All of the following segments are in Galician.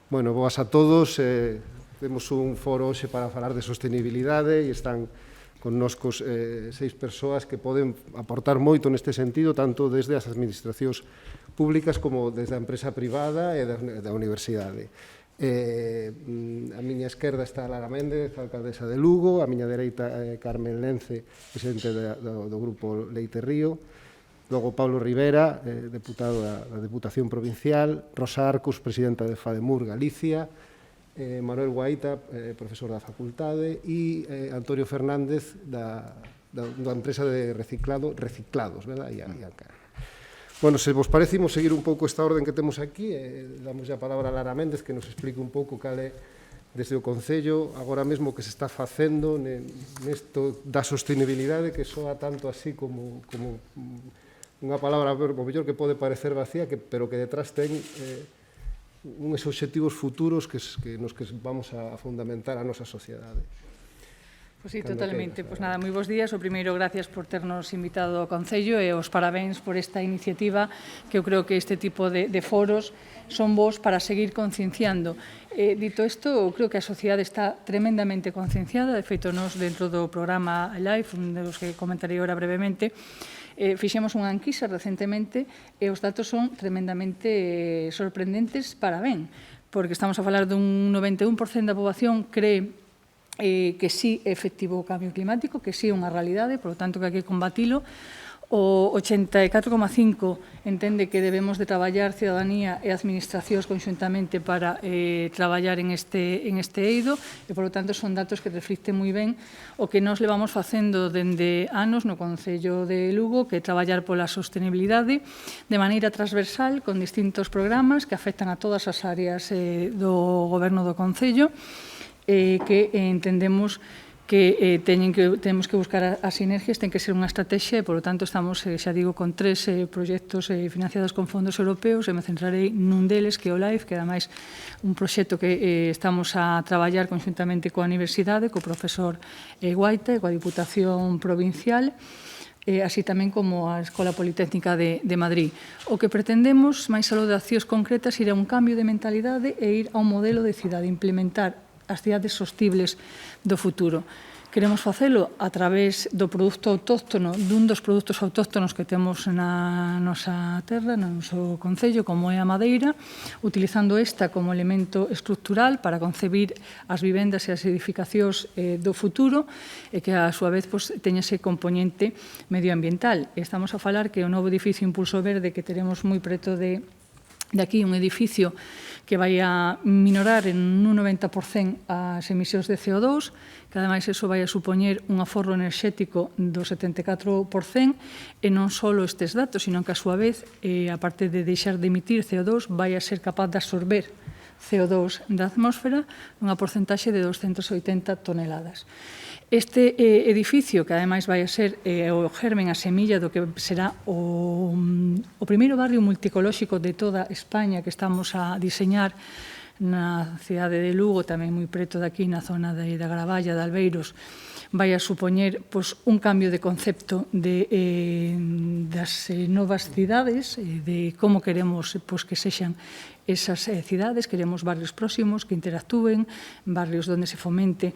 Bueno, boas a todos. Temos un foro hoxe para falar de sostenibilidade e están connoscos 6 persoas que poden aportar moito neste sentido, tanto desde as administracións públicas como desde a empresa privada e da universidade. A miña esquerda está Lara Méndez, alcaldesa de Lugo, a miña dereita Carmen Lence, presidente do grupo Leite Río, logo Pablo Rivera, deputado da Deputación Provincial, Rosa Arcos, presidenta de FADEMUR Galicia, Manuel Guaita, profesor da facultade, e Antonio Fernández da empresa de reciclado, Reciclados, verdad? Bueno, se vos parece, imos seguir un pouco esta orden que temos aquí, damos a palabra a Lara Méndez, que nos explique un pouco cal é desde o Concello, agora mesmo que se está facendo nesto da sostenibilidade, que soa tanto así como unha palabra, o mellor que pode parecer vacía, pero que detrás ten uns obxectivos futuros nos que vamos a fundamentar a nosa sociedade. Pois sí, totalmente. Pois nada, moi bons días. O primeiro, gracias por ternos invitado ao Concello e os parabéns por esta iniciativa, que eu creo que este tipo de foros son bons para seguir concienciando. Dito isto, eu creo que a sociedade está tremendamente concienciada. De feito, nos dentro do programa LIFE, un dos que comentarei ahora brevemente, fixemos unha enquisa recentemente e os datos son tremendamente sorprendentes para ben, porque estamos a falar dun 91% da poboación cree que sí é efectivo o cambio climático, que sí é unha realidade, por lo tanto que hai que combatilo. O 84,5% entende que debemos de traballar cidadanía e administracións conxuntamente para traballar en este eido e, por lo tanto, son datos que reflicten moi ben o que nos levamos facendo dende anos no Concello de Lugo, que é traballar pola sostenibilidade de maneira transversal con distintos programas que afectan a todas as áreas do Goberno do Concello, que entendemos que temos que buscar as sinergias, ten que ser unha estrategia e, por lo tanto, estamos, xa digo, con 3 proxectos financiados con fondos europeos e me centrarei nun deles, que é o LIFE, que é, ademais, un proxecto que estamos a traballar conxuntamente coa Universidade, co profesor Guaita e coa Diputación Provincial, así tamén como a Escola Politécnica de Madrid. O que pretendemos, máis aló de accións concretas, ir a un cambio de mentalidade e ir a un modelo de cidade, implementar as cidades sostibles do futuro. Queremos facelo a través do produto autóctono, dun dos produtos autóctonos que temos na nosa terra, no noso Concello, como é a madeira, utilizando esta como elemento estructural para concebir as vivendas e as edificacións do futuro e que, a súa vez, teña ese componente medioambiental. Estamos a falar que o novo edificio Impulso Verde, que teremos moi preto de aquí, un edificio que vai a minorar en un 90% as emisións de CO2, que ademais eso vai a supoñer un aforro enerxético do 74%, e non só estes datos, sino que a súa vez, a parte de deixar de emitir CO2, vai a ser capaz de absorber CO2 da atmósfera nunha porcentaxe de 280 toneladas. Este edificio, que ademais vai a ser o germen, a semilla do que será o primeiro barrio multicolóxico de toda España que estamos a diseñar na cidade de Lugo, tamén moi preto daqui na zona da Gravalla, de Albeiros, vai a supoñer un cambio de concepto das novas cidades, de como queremos que sexan esas cidades. Queremos barrios próximos que interactúen, barrios onde se fomente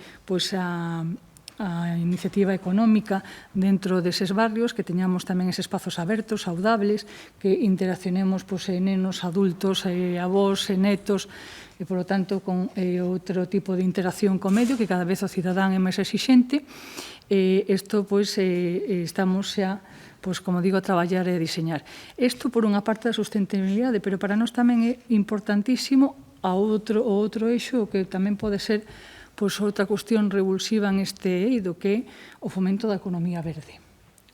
a iniciativa económica dentro deses barrios, que teñamos tamén eses espazos abertos, saudables, que interaccionemos nenos, adultos, avós, netos, e, por lo tanto, con outro tipo de interacción co medio, que cada vez o cidadán é máis exixente. Isto, estamos xa, como digo, a traballar e a diseñar. Isto, por unha parte, da sustentabilidade, pero para nós tamén é importantísimo o outro eixo, que tamén pode ser outra cuestión revulsiva en este eido, que é o fomento da economía verde.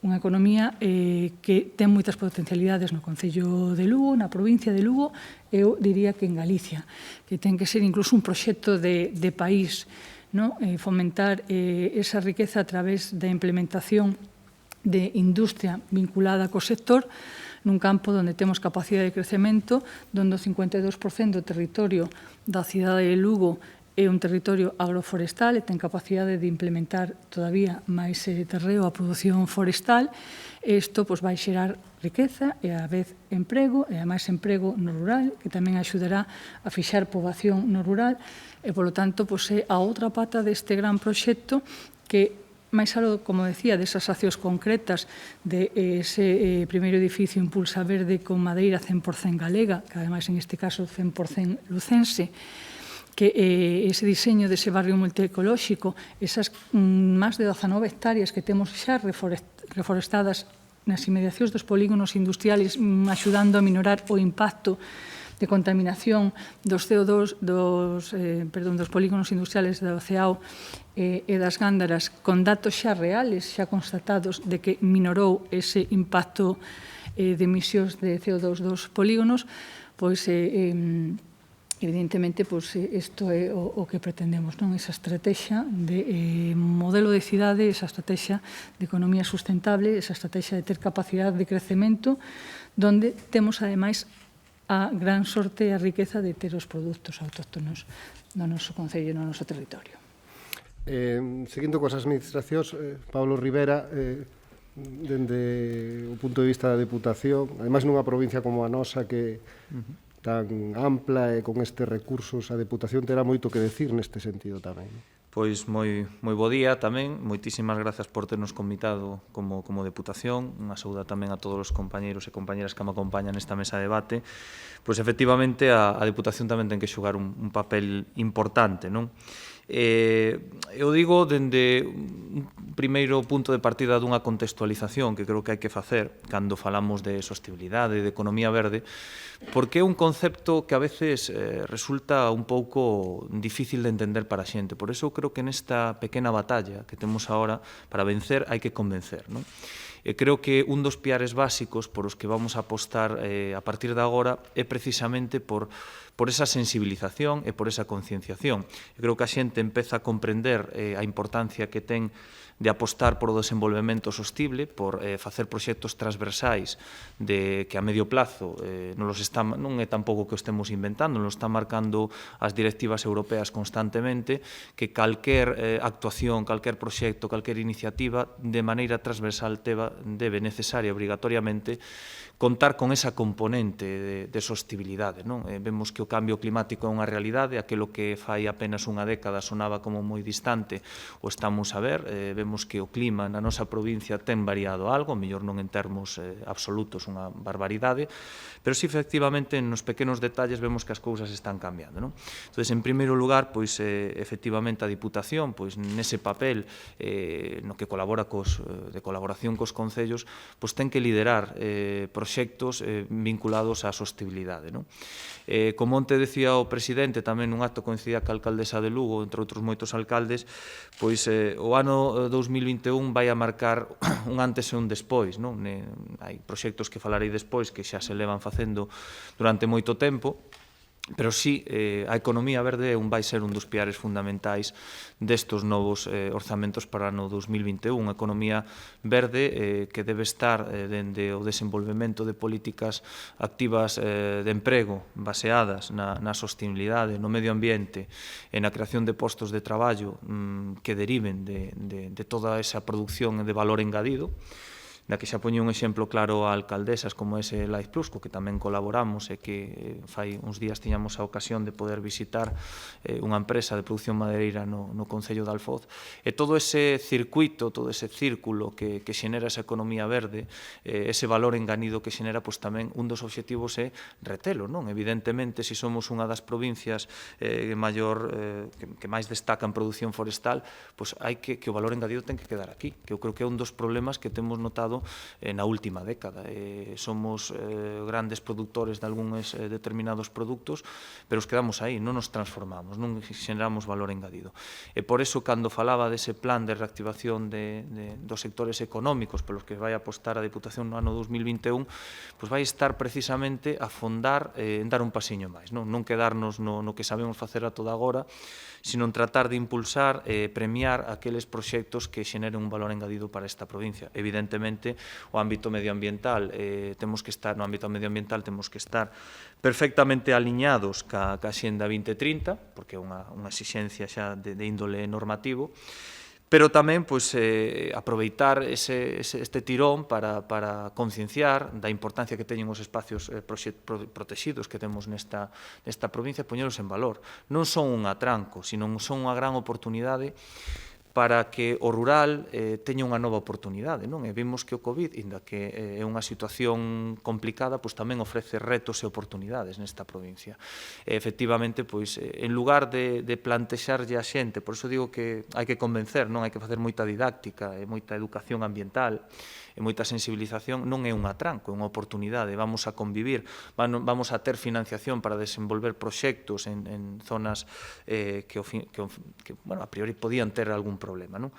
Unha economía que ten moitas potencialidades no Concello de Lugo, na provincia de Lugo, eu diría que en Galicia, que ten que ser incluso un proxecto de país, fomentar esa riqueza a través da implementación de industria vinculada co sector, nun campo onde temos capacidade de crecemento, onde o 52% do territorio da cidade de Lugo é un territorio agroforestal e ten capacidade de implementar todavía máis terreo a produción forestal. Isto vai xerar riqueza e a vez emprego, e a máis emprego no rural, que tamén axudará a fixar poboación no rural, e, polo tanto, é a outra pata deste gran proxecto que, máis algo, como decía, desas accións concretas de ese primeiro edificio Impulsa Verde con madeira 100% galega, que ademais en este caso 100% lucense, que ese diseño dese barrio multiecolóxico, esas máis de 19 hectáreas que temos xa reforestadas nas inmediacións dos polígonos industriales, axudando a minorar o impacto de contaminación dos CO2 dos polígonos industriales do CEAO e das Gándaras, con datos xa reales, xa constatados, de que minorou ese impacto de emisións de CO2 dos polígonos, pois evidentemente, isto é o que pretendemos, non? Esa estrategia de modelo de cidade, esa estrategia de economía sustentable, esa estrategia de ter capacidade de crecemento, donde temos, ademais, a gran sorte e a riqueza de ter os produtos autóctonos no noso concello, no noso territorio. Seguindo coas administracións, Pablo Rivera, dende o punto de vista da Deputación, ademais nunha provincia como a nosa que tan ampla e con estes recursos, a Deputación terá moito que decir neste sentido tamén. Pois moi bo día tamén, moitísimas grazas por ternos convidado como Deputación, unha saúda tamén a todos os compañeros e compañeras que me acompañan nesta mesa de debate. Pois efectivamente a Deputación tamén ten que xogar un papel importante, non? Eu digo dende un primeiro punto de partida dunha contextualización que creo que hai que facer cando falamos de sostenibilidade, de economía verde, porque é un concepto que a veces resulta un pouco difícil de entender para a xente. Por eso eu creo que nesta pequena batalla que temos agora para vencer hai que convencer, non? E creo que un dos piares básicos por os que vamos a apostar a partir de agora é precisamente por esa sensibilización e por esa concienciación. Eu creo que a xente empeza a comprender a importancia que ten de apostar por o desenvolvemento sostible, por facer proxectos transversais que a medio plazo non é tampouco que o estemos inventando, nos está marcando as directivas europeas constantemente, que calquer actuación, calquer proxecto, calquer iniciativa de maneira transversal debe necesaria obrigatoriamente contar con esa componente de sostibilidade. Vemos que o cambio climático é unha realidade, aquilo que fai apenas unha década sonaba como moi distante, o estamos a ver, vemos que o clima na nosa provincia ten variado algo, mellor non en termos absolutos unha barbaridade, pero si efectivamente nos pequenos detalles vemos que as cousas están cambiando. Entón, en primeiro lugar, efectivamente a Diputación, nese papel no que colabora de colaboración cos concellos, ten que liderar proxectos vinculados á sostenibilidade. Como onte decía o presidente, tamén nun acto coincidía ca alcaldesa de Lugo, entre outros moitos alcaldes, o ano 2021 vai a marcar un antes e un despois. Hai proxectos que falarei despois que xa se levan facendo durante moito tempo, pero sí, a economía verde vai ser un dos piares fundamentais destos novos orzamentos para o ano 2021. Unha economía verde que debe estar dende o desenvolvemento de políticas activas de emprego baseadas na sostenibilidade, no medio ambiente e na creación de postos de traballo que deriven de toda esa produción de valor engadido, na que xa poño un exemplo claro a alcaldesas como ese Life Plus, co que tamén colaboramos e que fai uns días tiñamos a ocasión de poder visitar unha empresa de produción madeireira no Concello de Alfoz. E todo ese circuito, todo ese círculo que xenera esa economía verde, ese valor enganido que xenera, tamén un dos obxectivos é retelo. Evidentemente, se somos unha das provincias que máis destaca en produción forestal, hai que o valor engadido ten que quedar aquí, que eu creo que é un dos problemas que temos notado na última década. Somos grandes productores de algúns determinados produtos, pero os quedamos aí, non nos transformamos, non xeneramos valor engadido. E por eso, cando falaba dese plan de reactivación dos sectores económicos pelos que vai apostar a Deputación no ano 2021, vai estar precisamente a fondar en dar un pasiño máis, non quedarnos no que sabemos facer a toda agora, sino en tratar de impulsar e premiar aqueles proxectos que xeneren un valor engadido para esta provincia. Evidentemente, efectivamente, o ámbito medioambiental, temos que estar, no ámbito medioambiental, temos que estar perfectamente aliñados ca Axenda 2030, porque é unha exixencia xa de índole normativo, pero tamén aproveitar este tirón para concienciar da importancia que teñen os espacios protegidos que temos nesta provincia, poñelos en valor. Non son un atranco, sino son unha gran oportunidade para que o rural teña unha nova oportunidade. E vimos que o COVID, inda que é unha situación complicada, tamén ofrece retos e oportunidades nesta provincia. Efectivamente, en lugar de plantexarlle a xente, por iso digo que hai que convencer, non hai que facer moita didáctica e moita educación ambiental, e moita sensibilización, non é un atranco, é unha oportunidade. Vamos a convivir, vamos a ter financiación para desenvolver proxectos en zonas que a priori podían ter algún problema. Entón,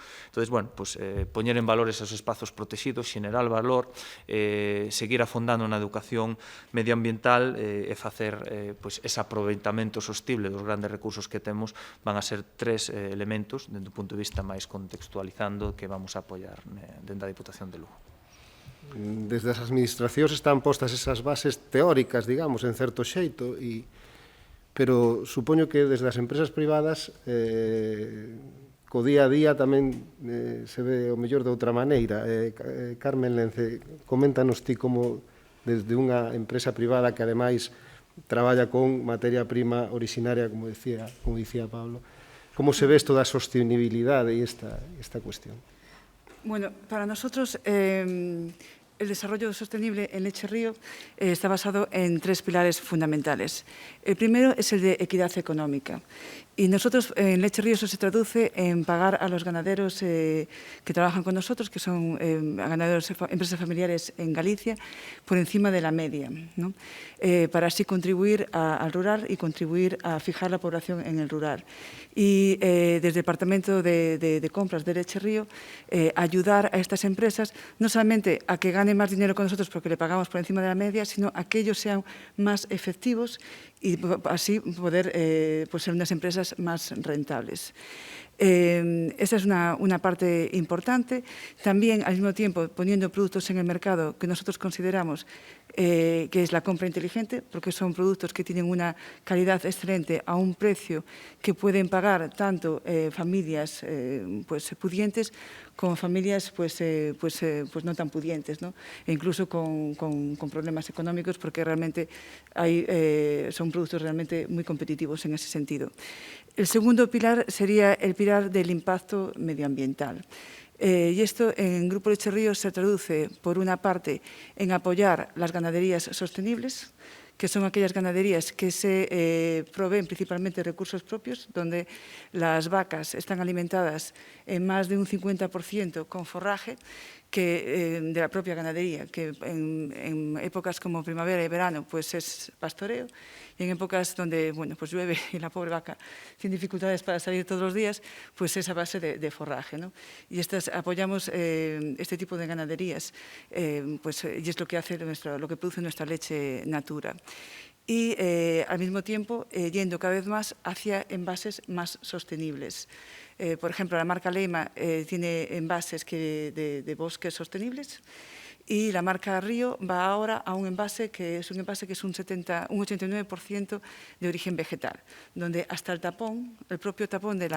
poñer en valor esos espazos protegidos, xenerar valor, seguir afondando na educación medioambiental e facer ese aproveitamento sostible dos grandes recursos que temos, van a ser tres elementos, dentro do punto de vista máis contextualizando, que vamos a apoiar dentro da Diputación de Lugo. Desde as administracións están postas esas bases teóricas, digamos, en certo xeito, pero supoño que desde as empresas privadas co día a día tamén se ve o mellor de outra maneira. Carmen Lence, coméntanos ti como desde unha empresa privada que ademais traballa con materia prima originaria, como dicía Pablo, como se ve isto da sostenibilidade e esta cuestión? Bueno, para nosotros el desarrollo sostenible en Leche Río está basado en tres pilares fundamentales. El primero es el de equidad económica. Y nosotros, en Leche Río, eso se traduce en pagar a los ganaderos que trabajan con nosotros, que son ganaderos, empresas familiares en Galicia, por encima de la media, ¿no? Para así contribuir al rural y contribuir a fijar la población en el rural. Y desde el Departamento de Compras de Leche Río, ayudar a estas empresas no solamente a que ganen más dinero con nosotros porque le pagamos por encima de la media, sino a que ellos sean más efectivos y así poder ser unas empresas más rentables. Esa es una parte importante. También, al mismo tiempo, poniendo productos en el mercado que nosotros consideramos que es la compra inteligente, porque son productos que tienen una calidad excelente a un precio que pueden pagar tanto familias pudientes como familias no tan pudientes, ¿no? E incluso con problemas económicos, porque realmente son productos realmente muy competitivos en ese sentido. El segundo pilar sería el pilar del impacto medioambiental. Y esto en Grupo Leche Río se traduce, por una parte, en apoyar las ganaderías sostenibles, que son aquellas ganaderías que se proveen principalmente de recursos propios, donde las vacas están alimentadas en más de un 50% con forraje de la propia ganadería, que en épocas como primavera y verano pues es pastoreo, y en épocas donde llueve y la pobre vaca tiene dificultades para salir todos los días, pues es a base de forraje, ¿no? Y apoyamos este tipo de ganaderías, y es lo que hace lo que produce nuestra leche natura. Y al mismo tiempo yendo cada vez más hacia envases más sostenibles. Por ejemplo, la marca Leima tiene envases de bosques sostenibles, y la marca Río va ahora a un envase que es un 89% de origen vegetal, donde hasta el propio tapón del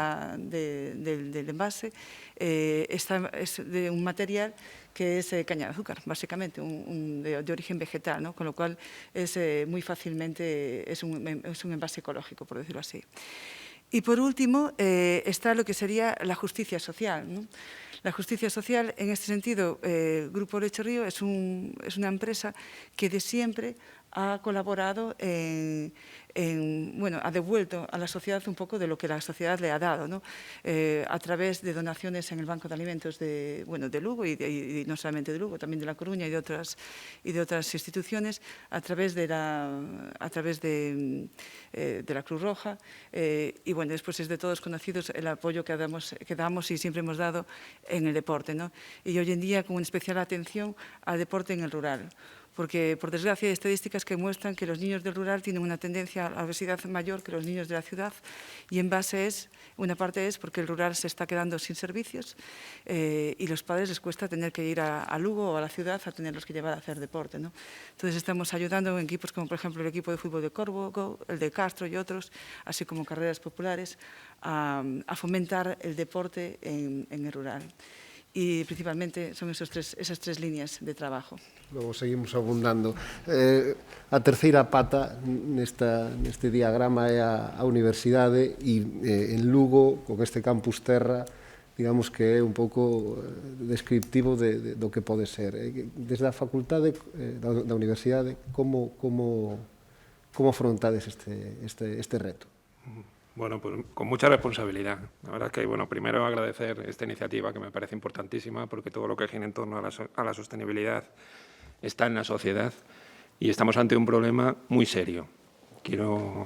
envase es de un material que es caña de azúcar, básicamente, de origen vegetal, ¿no? Con lo cual es muy fácilmente es un envase ecológico, por decirlo así. Y por último está lo que sería la justicia social, ¿no? La justicia social, en este sentido, Grupo Leche Río es una empresa que de siempre ha colaborado ha devuelto a la sociedad un poco de lo que la sociedad le ha dado, ¿no? A través de donaciones en el Banco de Alimentos de Lugo, y no solamente de Lugo, también de La Coruña y de otras instituciones, a través de la Cruz Roja, y después es de todos conocidos el apoyo que damos y siempre hemos dado en el deporte, ¿no? Y hoy en día con una especial atención al deporte en el rural. porque por desgracia hay estadísticas que muestran que los niños del rural tienen una tendencia a la obesidad mayor que los niños de la ciudad, y en base una parte es porque el rural se está quedando sin servicios y los padres les cuesta tener que ir a Lugo o a la ciudad a tenerlos que llevar a hacer deporte, ¿no? Entonces estamos ayudando en equipos como por ejemplo el equipo de fútbol de Corvo, el de Castro y otros, así como carreras populares, a fomentar el deporte en el rural. Y principalmente son esas tres líneas de trabajo. Logo seguimos abundando. A terceira pata neste diagrama é a universidade e en Lugo, con este campus terra, digamos que é un pouco descriptivo do que pode ser. Desde a facultade da universidade, como afrontades este reto? Bueno, pues con mucha responsabilidad. La verdad es que, bueno, primero agradecer esta iniciativa que me parece importantísima porque todo lo que gira en torno a la sostenibilidad está en la sociedad y estamos ante un problema muy serio. Quiero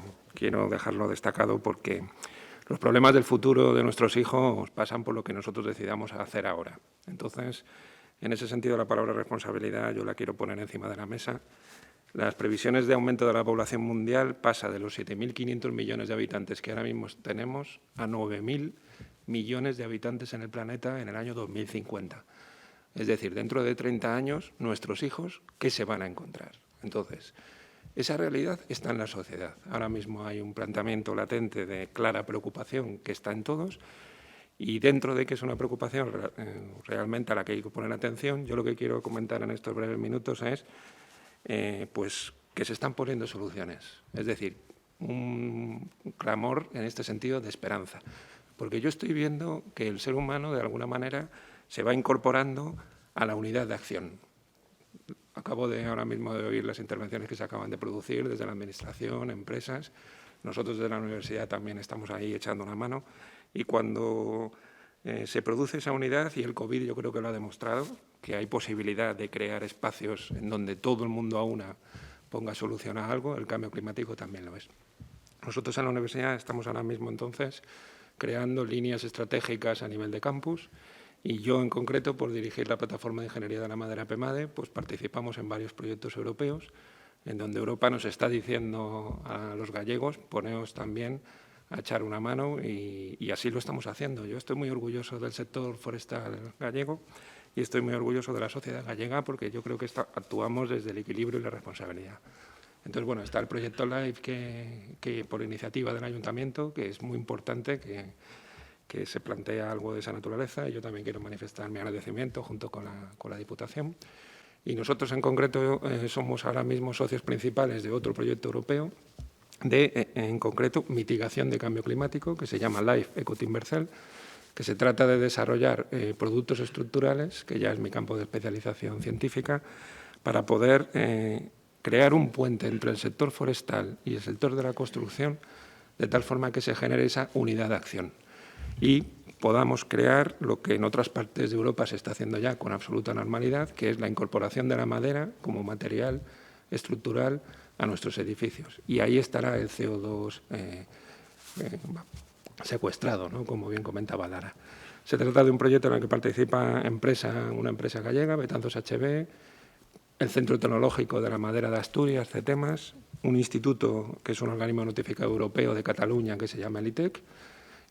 dejarlo destacado porque los problemas del futuro de nuestros hijos pasan por lo que nosotros decidamos hacer ahora. Entonces, en ese sentido, la palabra responsabilidad yo la quiero poner encima de la mesa. Las previsiones de aumento de la población mundial pasa de los 7.500 millones de habitantes que ahora mismo tenemos a 9.000 millones de habitantes en el planeta en el año 2050. Es decir, dentro de 30 años, nuestros hijos, ¿qué se van a encontrar? Entonces, esa realidad está en la sociedad. Ahora mismo hay un planteamiento latente de clara preocupación que está en todos y dentro de que es una preocupación realmente a la que hay que poner atención, yo lo que quiero comentar en estos breves minutos es pues que se están poniendo soluciones, es decir, un clamor en este sentido de esperanza, porque yo estoy viendo que el ser humano de alguna manera se va incorporando a la unidad de acción. Acabo ahora mismo de oír las intervenciones que se acaban de producir desde la Administración, empresas, nosotros desde la universidad también estamos ahí echando una mano y cuando se produce esa unidad, y el COVID yo creo que lo ha demostrado, que hay posibilidad de crear espacios en donde todo el mundo a una ponga solución a algo, el cambio climático también lo es. Nosotros en la universidad estamos ahora mismo entonces creando líneas estratégicas a nivel de campus y yo en concreto por dirigir la plataforma de ingeniería de la madera PEMADE pues participamos en varios proyectos europeos en donde Europa nos está diciendo a los gallegos poneos también a echar una mano y así lo estamos haciendo. Yo estoy muy orgulloso del sector forestal gallego y estoy muy orgulloso de la sociedad gallega porque yo creo que actuamos desde el equilibrio y la responsabilidad. Entonces, bueno, está el proyecto LIFE que por iniciativa del Ayuntamiento, que es muy importante que se plantea algo de esa naturaleza y yo también quiero manifestar mi agradecimiento junto con la Diputación. Y nosotros en concreto somos ahora mismo socios principales de otro proyecto europeo en concreto, mitigación de cambio climático, que se llama LIFE Ecotimber-Cell, que se trata de desarrollar productos estructurales, que ya es mi campo de especialización científica, para poder crear un puente entre el sector forestal y el sector de la construcción, de tal forma que se genere esa unidad de acción y podamos crear lo que en otras partes de Europa se está haciendo ya con absoluta normalidad, que es la incorporación de la madera como material estructural a nuestros edificios. Y ahí estará el CO2 secuestrado, ¿no? Como bien comentaba Lara. Se trata de un proyecto en el que participa una empresa gallega, Betanzos HB, el Centro Tecnológico de la Madera de Asturias, CETEMAS, un instituto que es un organismo notificado europeo de Cataluña que se llama el ITEC,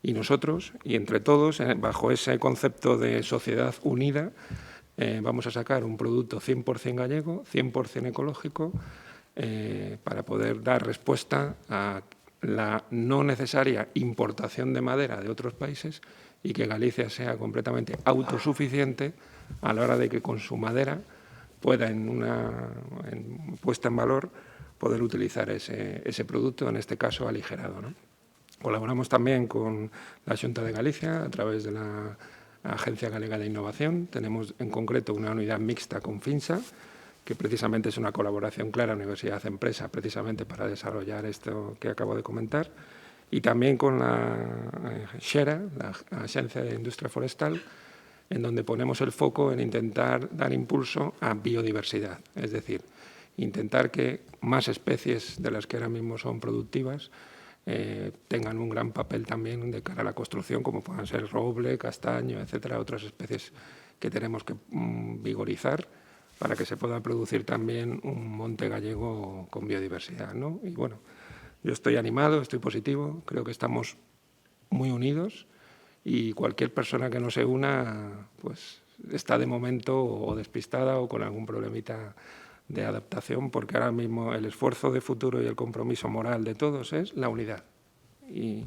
y nosotros, y entre todos, bajo ese concepto de sociedad unida, vamos a sacar un producto 100% gallego, 100% ecológico, para poder dar respuesta a la no necesaria importación de madera de otros países y que Galicia sea completamente autosuficiente a la hora de que con su madera pueda, puesta en valor, poder utilizar ese producto, en este caso aligerado, ¿no? Colaboramos también con la Xunta de Galicia a través de la Agencia Galega de Innovación. Tenemos en concreto una unidad mixta con FINSA, que precisamente es una colaboración clara universidad-empresa, precisamente para desarrollar esto que acabo de comentar, y también con la XERA, la Agencia de Industria Forestal, en donde ponemos el foco en intentar dar impulso a biodiversidad, es decir, intentar que más especies de las que ahora mismo son productivas tengan un gran papel también de cara a la construcción, como puedan ser roble, castaño, etcétera, otras especies que tenemos que vigorizar para que se pueda producir también un monte gallego con biodiversidad, ¿no? Y bueno, yo estoy animado, estoy positivo, creo que estamos muy unidos y cualquier persona que no se una, pues está de momento o despistada o con algún problemita de adaptación, porque ahora mismo el esfuerzo de futuro y el compromiso moral de todos es la unidad. Y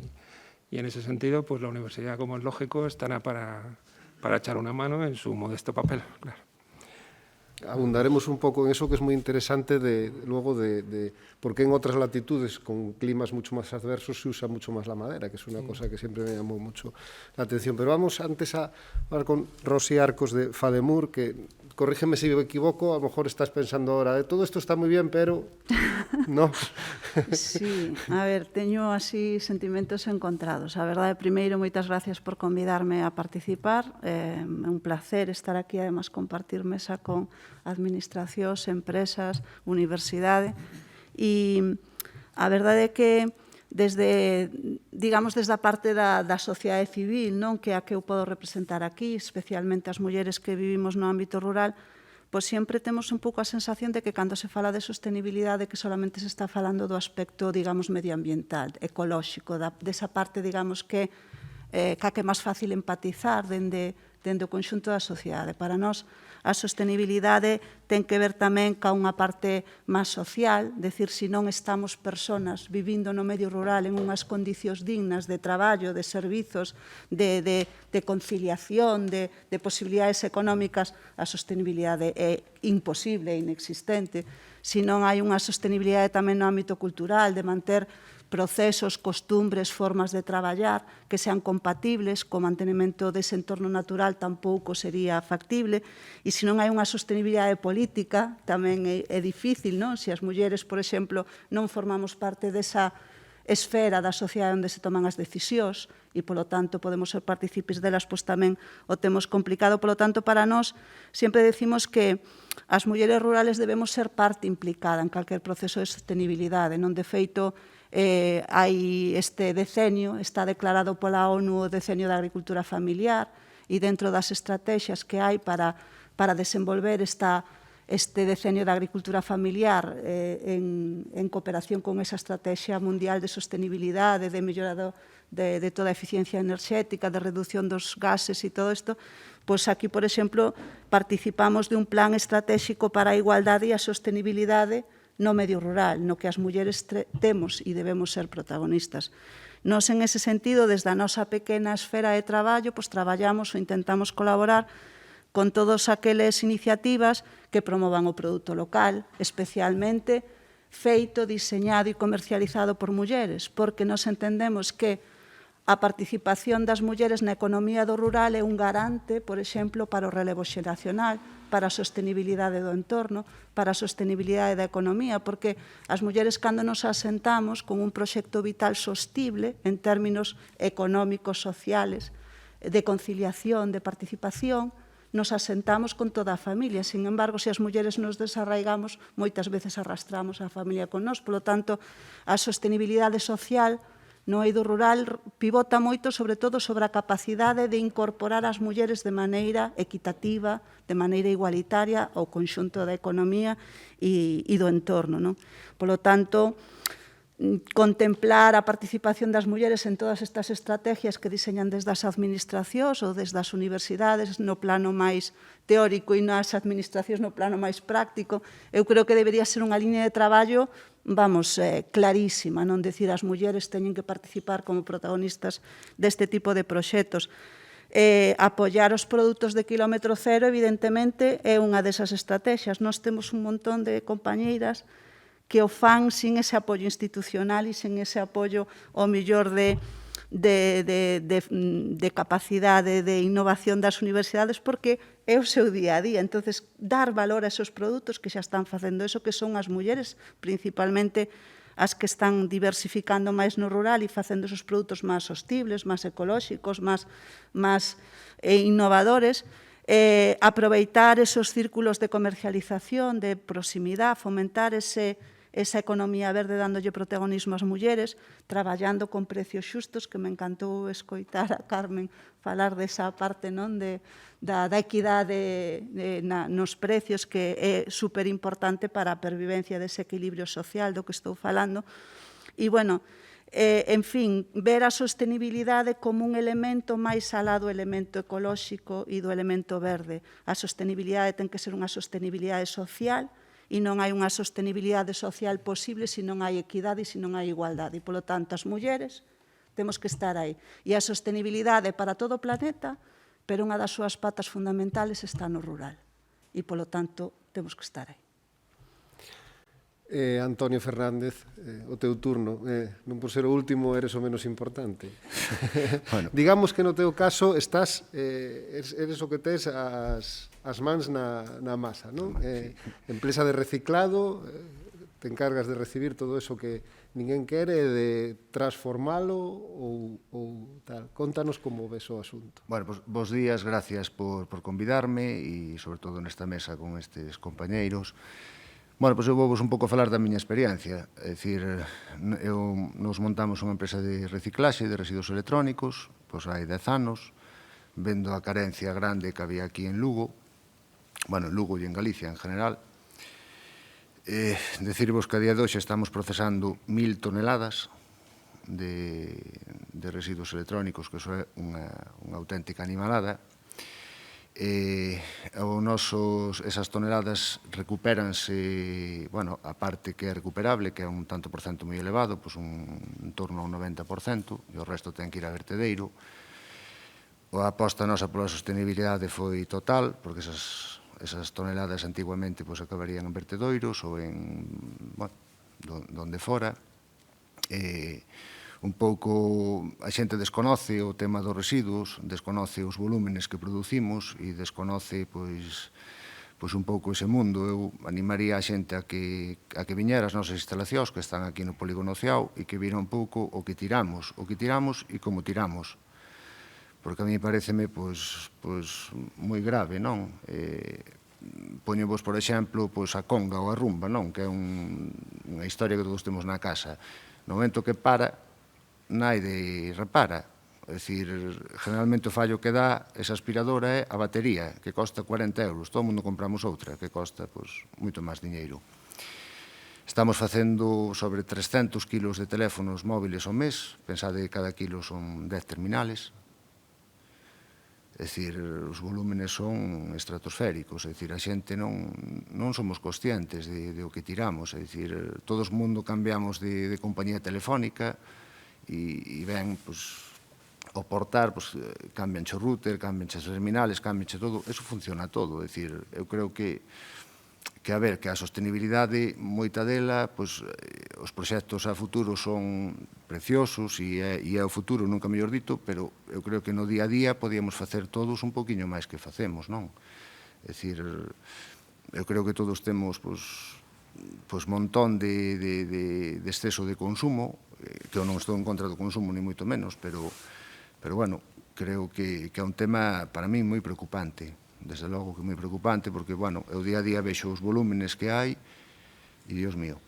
en ese sentido, pues la universidad, como es lógico, estará para echar una mano en su modesto papel, claro. Abundaremos un poco en eso, que es muy interesante luego de por qué en otras latitudes con climas mucho más adversos se usa mucho más la madera, que es una cosa que siempre me llamó mucho la atención. Pero vamos antes a hablar con Rosy Arcos de FADEMUR, que, corrígeme si me equivoco, a lo mejor estás pensando ahora, de todo esto está muy bien, pero no. Sí, a ver, teño así sentimentos encontrados. A verdade, primeiro, moitas gracias por convidarme a participar. É un placer estar aquí, además, compartir mesa con administracións, empresas, universidade. E a verdade é que desde a parte da sociedade civil, non, que é a que eu podo representar aquí, especialmente as mulleres que vivimos no ámbito rural, pois sempre temos un pouco a sensación de que cando se fala de sostenibilidade que solamente se está falando do aspecto, digamos, medioambiental, ecolóxico, desa parte, digamos, que é máis fácil empatizar dende o conxunto da sociedade. Para nós, a sostenibilidade ten que ver tamén ca unha parte máis social, decir, se non estamos persoas vivindo no medio rural en unhas condicións dignas de traballo, de servizos, de conciliación, de posibilidades económicas, a sostenibilidade é imposible, é inexistente. Se non hai unha sostenibilidade tamén no ámbito cultural, de manter procesos, costumbres, formas de traballar que sean compatibles co mantenimento dese entorno natural tampouco sería factible. E se non hai unha sostenibilidade política, tamén é difícil, non? Se as mulleres, por exemplo, non formamos parte desa esfera da sociedade onde se toman as decisións e, polo tanto, podemos ser partícipes delas, pois tamén o temos complicado. Polo tanto, para nós, sempre decimos que as mulleres rurales debemos ser parte implicada en calquer proceso de sostenibilidade. Non, de feito, hai este decenio, está declarado pola ONU o decenio da agricultura familiar, e dentro das estrategias que hai para desenvolver este decenio da agricultura familiar en cooperación con esa estrategia mundial de sostenibilidade, de mellora de toda a eficiencia enerxética, de reducción dos gases e todo isto, pois aquí, por exemplo, participamos de un plan estratégico para a igualdade e a sostenibilidade no medio rural, no que as mulleres temos e debemos ser protagonistas. Nos, en ese sentido, desde a nosa pequena esfera de traballo, pois traballamos ou intentamos colaborar con todas aqueles iniciativas que promovan o produto local, especialmente feito, diseñado e comercializado por mulleres, porque nos entendemos que a participación das mulleres na economía do rural é un garante, por exemplo, para o relevo xeracional, para a sostenibilidade do entorno, para a sostenibilidade da economía, porque as mulleres, cando nos asentamos con un proxecto vital sostible en términos económicos, sociales, de conciliación, de participación, nos asentamos con toda a familia. Sin embargo, se as mulleres nos desarraigamos, moitas veces arrastramos a familia con nós. Por lo tanto, a sostenibilidade social no eido rural pivota moito, sobre todo, sobre a capacidade de incorporar as mulleres de maneira equitativa, de maneira igualitaria ao conxunto da economía e do entorno. Por lo tanto, contemplar a participación das mulleres en todas estas estrategias que diseñan desde as administracións ou desde as universidades no plano máis teórico e nas administracións no plano máis práctico, eu creo que debería ser unha liña de traballo, clarísima, non decir as mulleres teñen que participar como protagonistas deste tipo de proxectos. Apoiar os produtos de quilómetro cero, evidentemente, é unha desas estrategias. Nós temos un montón de compañeiras que o fan sin ese apoio institucional e sin ese apoio, ao mellor, de capacidade de innovación das universidades, porque é o seu día a día. Entonces, dar valor a esos produtos que xa están facendo eso, que son as mulleres, principalmente as que están diversificando máis no rural e facendo esos produtos máis sostibles, máis ecolóxicos, máis innovadores, aproveitar esos círculos de comercialización, de proximidade, fomentar ese esa economía verde dándolle protagonismo ás mulleres, traballando con precios xustos, que me encantou escoitar a Carmen falar desa parte da equidade nos precios, que é superimportante para a pervivencia dese equilibrio social do que estou falando. E, bueno, en fin, ver a sostenibilidade como un elemento máis alá do elemento ecolóxico e do elemento verde. A sostenibilidade ten que ser unha sostenibilidade social e non hai unha sostenibilidade social posible se non hai equidade e se non hai igualdade. E, polo tanto, as mulleres temos que estar aí. E a sostenibilidade para todo o planeta, pero unha das súas patas fundamentales está no rural. E, polo tanto, temos que estar aí. Antonio Fernández, o teu turno. Non por ser o último eres o menos importante. Bueno. Digamos que no teu caso estás, eres o que tes as mans na masa, non? Empresa de reciclado, te encargas de recibir todo eso que ninguén quere e de transformalo ou tal. Contanos como ves o asunto. Bueno, pues, bos días, gracias por convidarme e sobre todo nesta mesa con estes compañeiros. Bueno, pois eu vou un pouco falar da miña experiencia. É dicir, nos montamos unha empresa de reciclaxe de residuos electrónicos, pois hai 10 anos, vendo a carencia grande que había aquí en Lugo, bueno, en Lugo e en Galicia en general. Decirvos que a día de hoxe estamos procesando 1000 toneladas de residuos electrónicos, que iso é unha auténtica animalada. Esas toneladas recupéranse, bueno, a parte que é recuperable, que é un tanto por cento moi elevado, pois en torno a un 90%, e o resto ten que ir a vertedeiro. A aposta nosa pola sostenibilidade foi total, porque esas toneladas antiguamente pois acabarían en vertedoiros ou en, bueno, donde fora. Un pouco a xente desconoce o tema dos residuos, desconoce os volúmenes que producimos e desconoce pois un pouco ese mundo. Eu animaría a xente a que viñera as nosas instalacións que están aquí no Polígono Ciao e que vira un pouco o que tiramos e como tiramos. Porque a mí pareceme pois moi grave, non? Poñevos, por exemplo, a conga ou a rumba, non? Que é unha historia que todos temos na casa. No momento que para, naide repara. É dicir, generalmente o fallo que dá esa aspiradora é a batería, que costa 40 euros. Todo o mundo compramos outra, que costa moito máis diñeiro. Estamos facendo sobre 300 kilos de teléfonos móviles ao mes. Pensade que cada kilo son 10 terminales. É dicir, os volúmenes son estratosféricos. É dicir, a xente non somos conscientes de o que tiramos. É dicir, todo o mundo cambiamos de compañía telefónica e ven, ao portar, cambianche o router, cambianche as terminales, cambianche todo, eso funciona todo. É dicir, eu creo que a sostenibilidade, moita dela, os proxectos a futuro son preciosos e é o futuro, nunca mellor dito, pero eu creo que no día a día podíamos facer todos un poquinho máis que facemos, non? É dicir, eu creo que todos temos montón de exceso de consumo, que eu non estou en contra do consumo, ni moito menos, pero bueno, creo que é un tema para mí moi preocupante, desde logo que moi preocupante, porque, bueno, eu día a día vexo os volúmenes que hai e, Dios mío.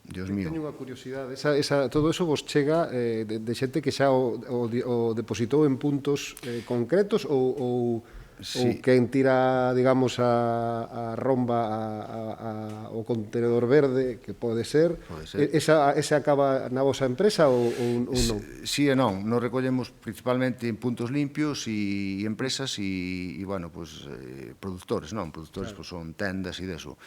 Teño unha curiosidade, todo eso vos chega de xente que xa o depositou en puntos concretos ou quen tira, digamos, a romba o contenedor verde, que pode ser, ese acaba na vosa empresa ou non? Si e non, nos recollemos principalmente en puntos limpios e empresas e, bueno, produtores, non? Produtores son tendas e deso.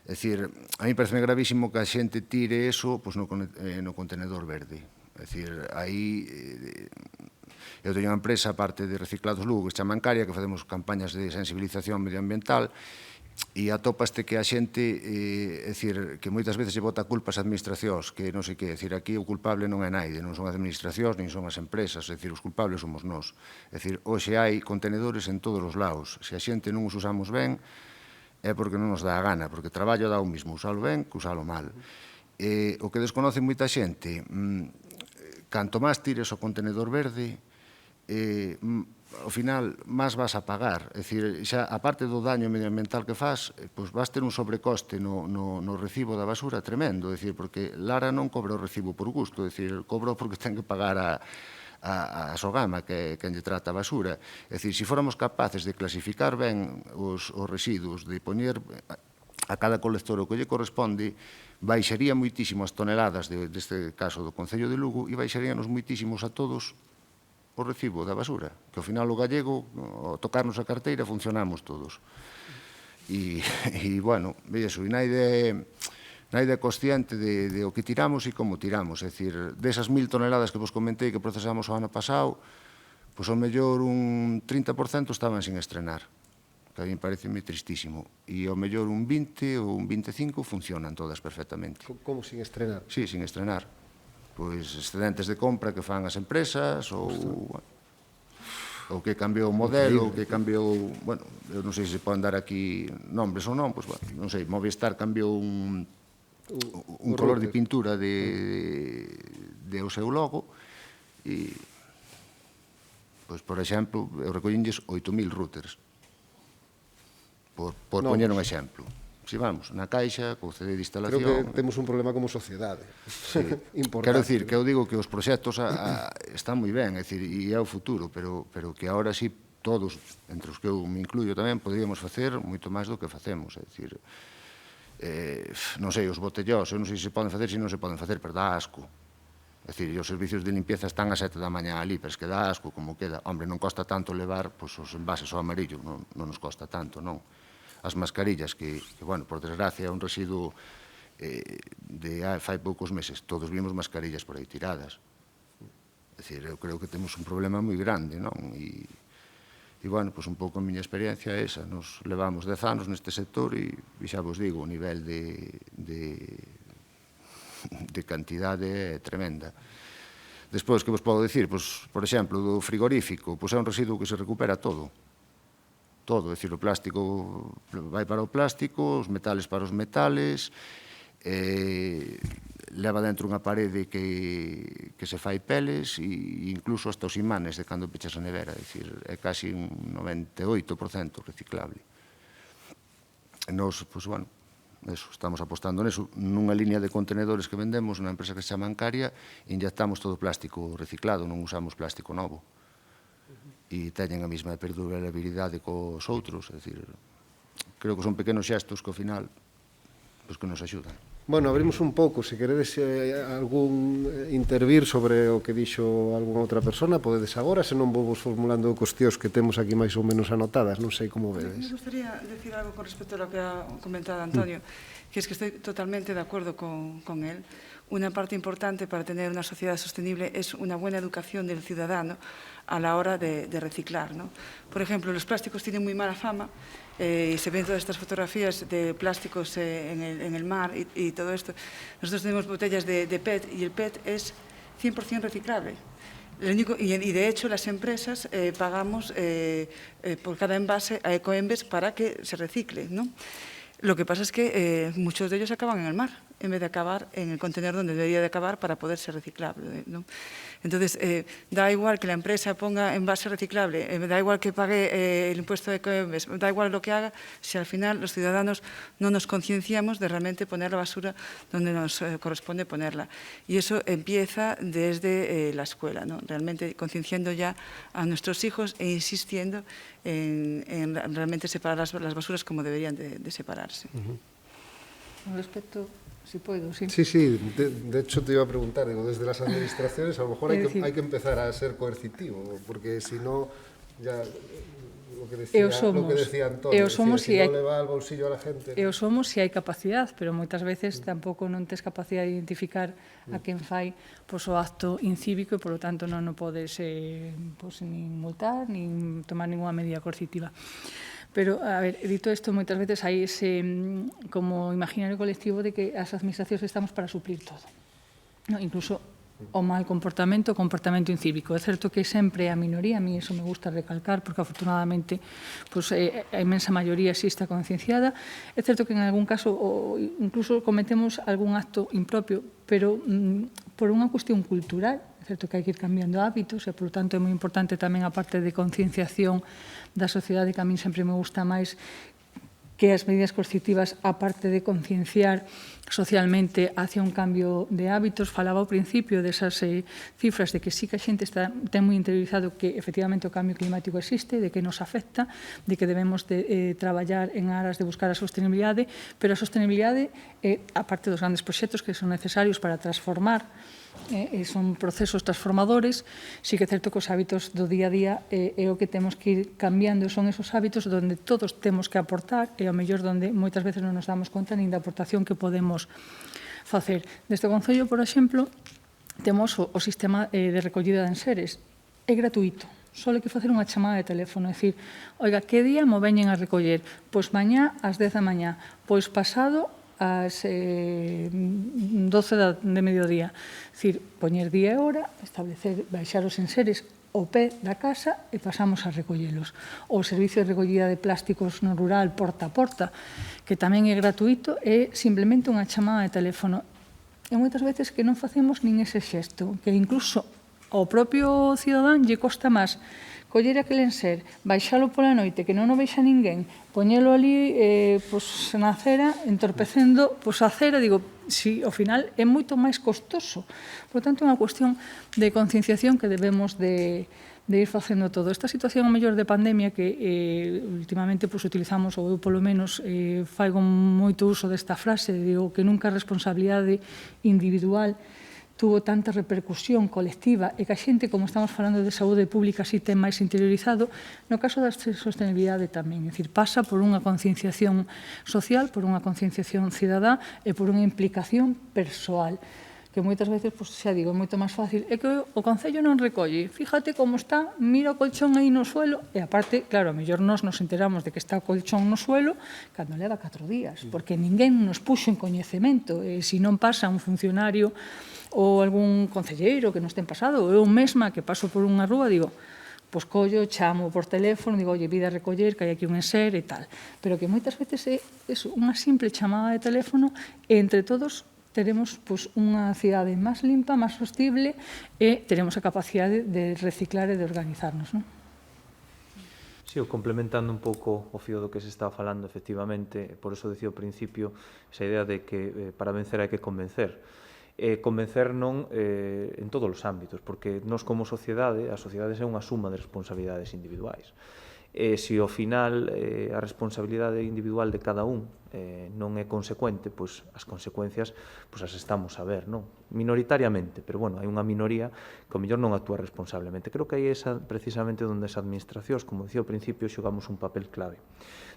É dicir, a mí parece gravísimo que a xente tire eso no contenedor verde. É dicir, aí eu teño unha empresa, aparte de Reciclados Lugo, que se chama Ancaria, que facemos campañas de sensibilización medioambiental e atopaste que a xente, é dicir, que moitas veces se bota culpas a administracións, que non sei que, é dicir, aquí o culpable non é naide, non son as administracións, nin son as empresas, é dicir, os culpables somos nós. É dicir, hoxe hai contenedores en todos os lados. Se a xente non os usamos ben, é porque non nos dá a gana, porque traballo dá o mismo usalo ben que usalo mal. O que desconoce moita xente, canto máis tires o contenedor verde, ao final, máis vas a pagar. É dicir, xa, a parte do daño medioambiental que faz, pois vas ter un sobrecoste no recibo da basura tremendo, é dicir, porque Lara non cobra o recibo por gusto, é dicir, cobra porque ten que pagar a Sogama, que quen lle trata a basura. É dicir, se fóramos capaces de clasificar ben os residuos, de poñer a cada colector o que lle corresponde, baixaría moitísimo as toneladas deste caso do Concello de Lugo e baixaríanos moitísimos a todos o recibo da basura, que ao final o gallego, ao tocarnos a carteira, funcionamos todos. E bueno, veis, e naide consciente de o que tiramos e como tiramos. É dicir, desas 1000 toneladas que vos comentei que procesamos o ano pasado, pois ao mellor un 30% estaban sin estrenar, que a mí parece tristísimo. E ao mellor un 20 ou un 25 funcionan todas perfectamente. Como sin estrenar? Sí, sin estrenar. Pois excedentes de compra que fan as empresas, ou que cambiou o modelo, ou que cambiou... Bueno, eu non sei se poden dar aquí nombres ou non, pois, bueno, non sei, Movistar cambiou un color de pintura de o seu logo e, pois, por exemplo, eu recollínlles 8.000 routers, por poñer un exemplo. Si vamos, na caixa, co CD de instalación... Creo que temos un problema como sociedade. Importante. Quero dicir que eu digo que os proxectos están moi ben, é dicir, e é o futuro, pero que agora sí todos, entre os que eu me incluyo tamén, poderíamos facer moito máis do que facemos, é dicir, non sei, os botellós, eu non sei se poden facer, se non se poden facer, pero dá asco. É dicir, os servicios de limpieza están a 7 da mañá ali, pero es que dá asco como queda. Hombre, non costa tanto levar os envases ao amarillo, non nos costa tanto, non. As mascarillas, que, bueno, por desgracia, é un residuo de fai poucos meses. Todos vimos mascarillas por aí tiradas. É dicir, eu creo que temos un problema moi grande, non? E, bueno, pois un pouco a miña experiencia é esa. Nos levamos 10 anos neste sector e xa vos digo, o nivel de cantidade é tremenda. Despois, que vos podo dicir? Pois, por exemplo, do frigorífico, pois é un residuo que se recupera todo. Todo, é dicir, o plástico vai para o plástico, os metales para os metales, leva dentro unha parede que se fai peles e incluso hasta os imanes de cando pechas a nevera, é dicir, é casi un 98% reciclable. E nos, pois, bueno, eso, estamos apostando neso, nunha línea de contenedores que vendemos, nunha empresa que se chama Ancaria, inyectamos todo plástico reciclado, non usamos plástico novo. E teñen a mesma perdurabilidade cos outros, é dicir, creo que son pequenos xestos que ao final pois que nos axudan. Bueno, abrimos un pouco, se queredes algún intervir sobre o que dixo algunha outra persona, podedes agora, se non vou formulando cuestións que temos aquí máis ou menos anotadas, non sei como vedes. Me gustaría decir algo con respecto a lo que ha comentado Antonio, que es que estoy totalmente de acuerdo con él. Una parte importante para tener una sociedad sostenible es una buena educación del ciudadano a la hora de reciclar, ¿no? Por ejemplo, los plásticos tienen muy mala fama y se ven todas estas fotografías de plásticos en el mar y todo esto. Nosotros tenemos botellas de PET y el PET es 100% reciclable. Y de hecho las empresas pagamos por cada envase a Ecoembes para que se recicle, ¿no? Lo que pasa es que muchos de ellos acaban en el mar, en vez de acabar en el contenedor donde debería de acabar para poder ser reciclable, ¿no? Entonces, da igual que la empresa ponga envase reciclable, da igual que pague el impuesto de Ecoembes, da igual lo que haga, si al final los ciudadanos no nos concienciamos de realmente poner la basura donde nos corresponde ponerla. Y eso empieza desde la escuela, ¿no? Realmente concienciando ya a nuestros hijos e insistiendo en realmente separar las basuras como deberían de separarse. Con respecto... Si puedo, sí. Sí, de hecho te iba a preguntar, digo, desde las administraciones a lo mejor hay que empezar a ser coercitivo, porque si no, ya lo que decía Antonio, si non le va al bolsillo a la gente... E o somos se hai capacidade, pero moitas veces tampouco non tes capacidade de identificar a quen fai o acto incívico e, polo tanto, non podes nin multar, nin tomar ninguna medida coercitiva. Pero, a ver, dito isto, moitas veces hai ese como imaginario colectivo de que as administracións estamos para suplir todo. No, incluso o mal comportamento, o comportamento incívico. É certo que sempre a minoría, a mí eso me gusta recalcar, porque afortunadamente a inmensa maioría sí está concienciada. É certo que en algún caso incluso cometemos algún acto impropio, pero por unha cuestión cultural, é certo que hai que ir cambiando hábitos e, por tanto, é moi importante tamén a parte de concienciación da sociedade, que a min sempre me gusta máis que as medidas coercitivas, aparte de concienciar socialmente hacia un cambio de hábitos. Falaba ao principio desas cifras de que sí que a xente ten moi interiorizado que efectivamente o cambio climático existe, de que nos afecta, de que debemos de traballar en aras de buscar a sostenibilidade, pero a sostenibilidade, aparte dos grandes proxectos que son necesarios para transformar, son procesos transformadores, sí que é certo que os hábitos do día a día é o que temos que ir cambiando, son esos hábitos onde todos temos que aportar e ao mellor onde moitas veces non nos damos conta nin da aportación que podemos facer. Deste Concello, por exemplo, temos o sistema de recollida de enseres. É gratuito. Só hai que facer unha chamada de teléfono, é dicir, oiga, que día mo veñen a recoller? Pois mañá ás 10 da mañá, pois pasado ás 12 de mediodía. É dicir, poñer día e hora, establecer, baixar os enseres ao pé da casa e pasamos a recollelos. O servicio de recollida de plásticos no rural porta a porta, que tamén é gratuito, é simplemente unha chamada de teléfono. E moitas veces que non facemos nin ese xesto, que incluso ao propio cidadán lle costa máis coller aquel enser, baixalo pola noite, que non o veixa ninguén, poñelo ali na acera, entorpecendo a acera, digo, si ao final é moito máis costoso. Por tanto, é unha cuestión de concienciación que debemos de ir facendo todo. Esta situación, a mellor, de pandemia que últimamente utilizamos, ou eu polo menos faigo moito uso desta frase, digo que nunca a responsabilidade individual tuvo tanta repercusión colectiva e que a xente, como estamos falando de saúde pública, si ten máis interiorizado, no caso da sostenibilidade tamén. É dicir, pasa por unha concienciación social, por unha concienciación cidadá e por unha implicación persoal, que moitas veces, xa digo, é moito máis fácil. É que o Concello non recolle. Fíjate como está, mira o colchón aí no suelo, e aparte, claro, a mellor nos enteramos de que está o colchón no suelo cando leva 4 días, porque ninguén nos puxo en coñecemento. E se non pasa un funcionario ou algún concelleiro que nos ten pasado, ou eu mesma que paso por unha rúa, digo, pois collo, chamo por teléfono, digo, oye, vida a recoller, que hai aquí un enser e tal. Pero que moitas veces é unha simple chamada de teléfono e entre todos teremos unha cidade máis limpa, máis sostible e teremos a capacidade de reciclar e de organizarnos, non? Sí, complementando un pouco o fío do que se está falando, efectivamente, por eso decía ao principio esa idea de que para vencer hai que convencer. Convencer non en todos os ámbitos, porque nós como sociedade, a sociedade é unha suma de responsabilidades individuais. Se ao final a responsabilidade individual de cada un non é consecuente, pois as consecuencias as estamos a ver, non? Minoritariamente, pero bueno, hai unha minoría que ao mellor non actúa responsablemente. Creo que aí é precisamente onde as administracións, como dicía ao principio, xogamos un papel clave.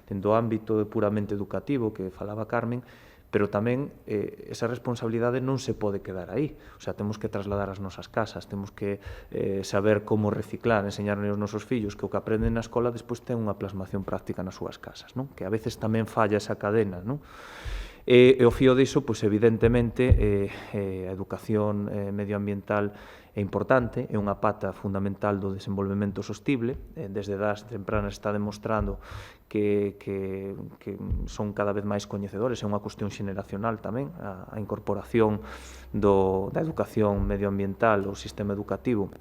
Dentro do ámbito puramente educativo que falaba Carmen, pero tamén esa responsabilidade non se pode quedar aí. O sea, temos que trasladar as nosas casas, temos que saber como reciclar, enseñarnos aos nosos fillos que o que aprenden na escola despois ten unha plasmación práctica nas súas casas, non? Que a veces tamén falla esa cadena, non? E o fío diso, pois evidentemente, a educación medioambiental é importante, é unha pata fundamental do desenvolvemento sostible, desde edades tempranas está demostrando que son cada vez máis coñecedores, é unha cuestión xeneracional tamén, a incorporación da educación medioambiental ao sistema educativo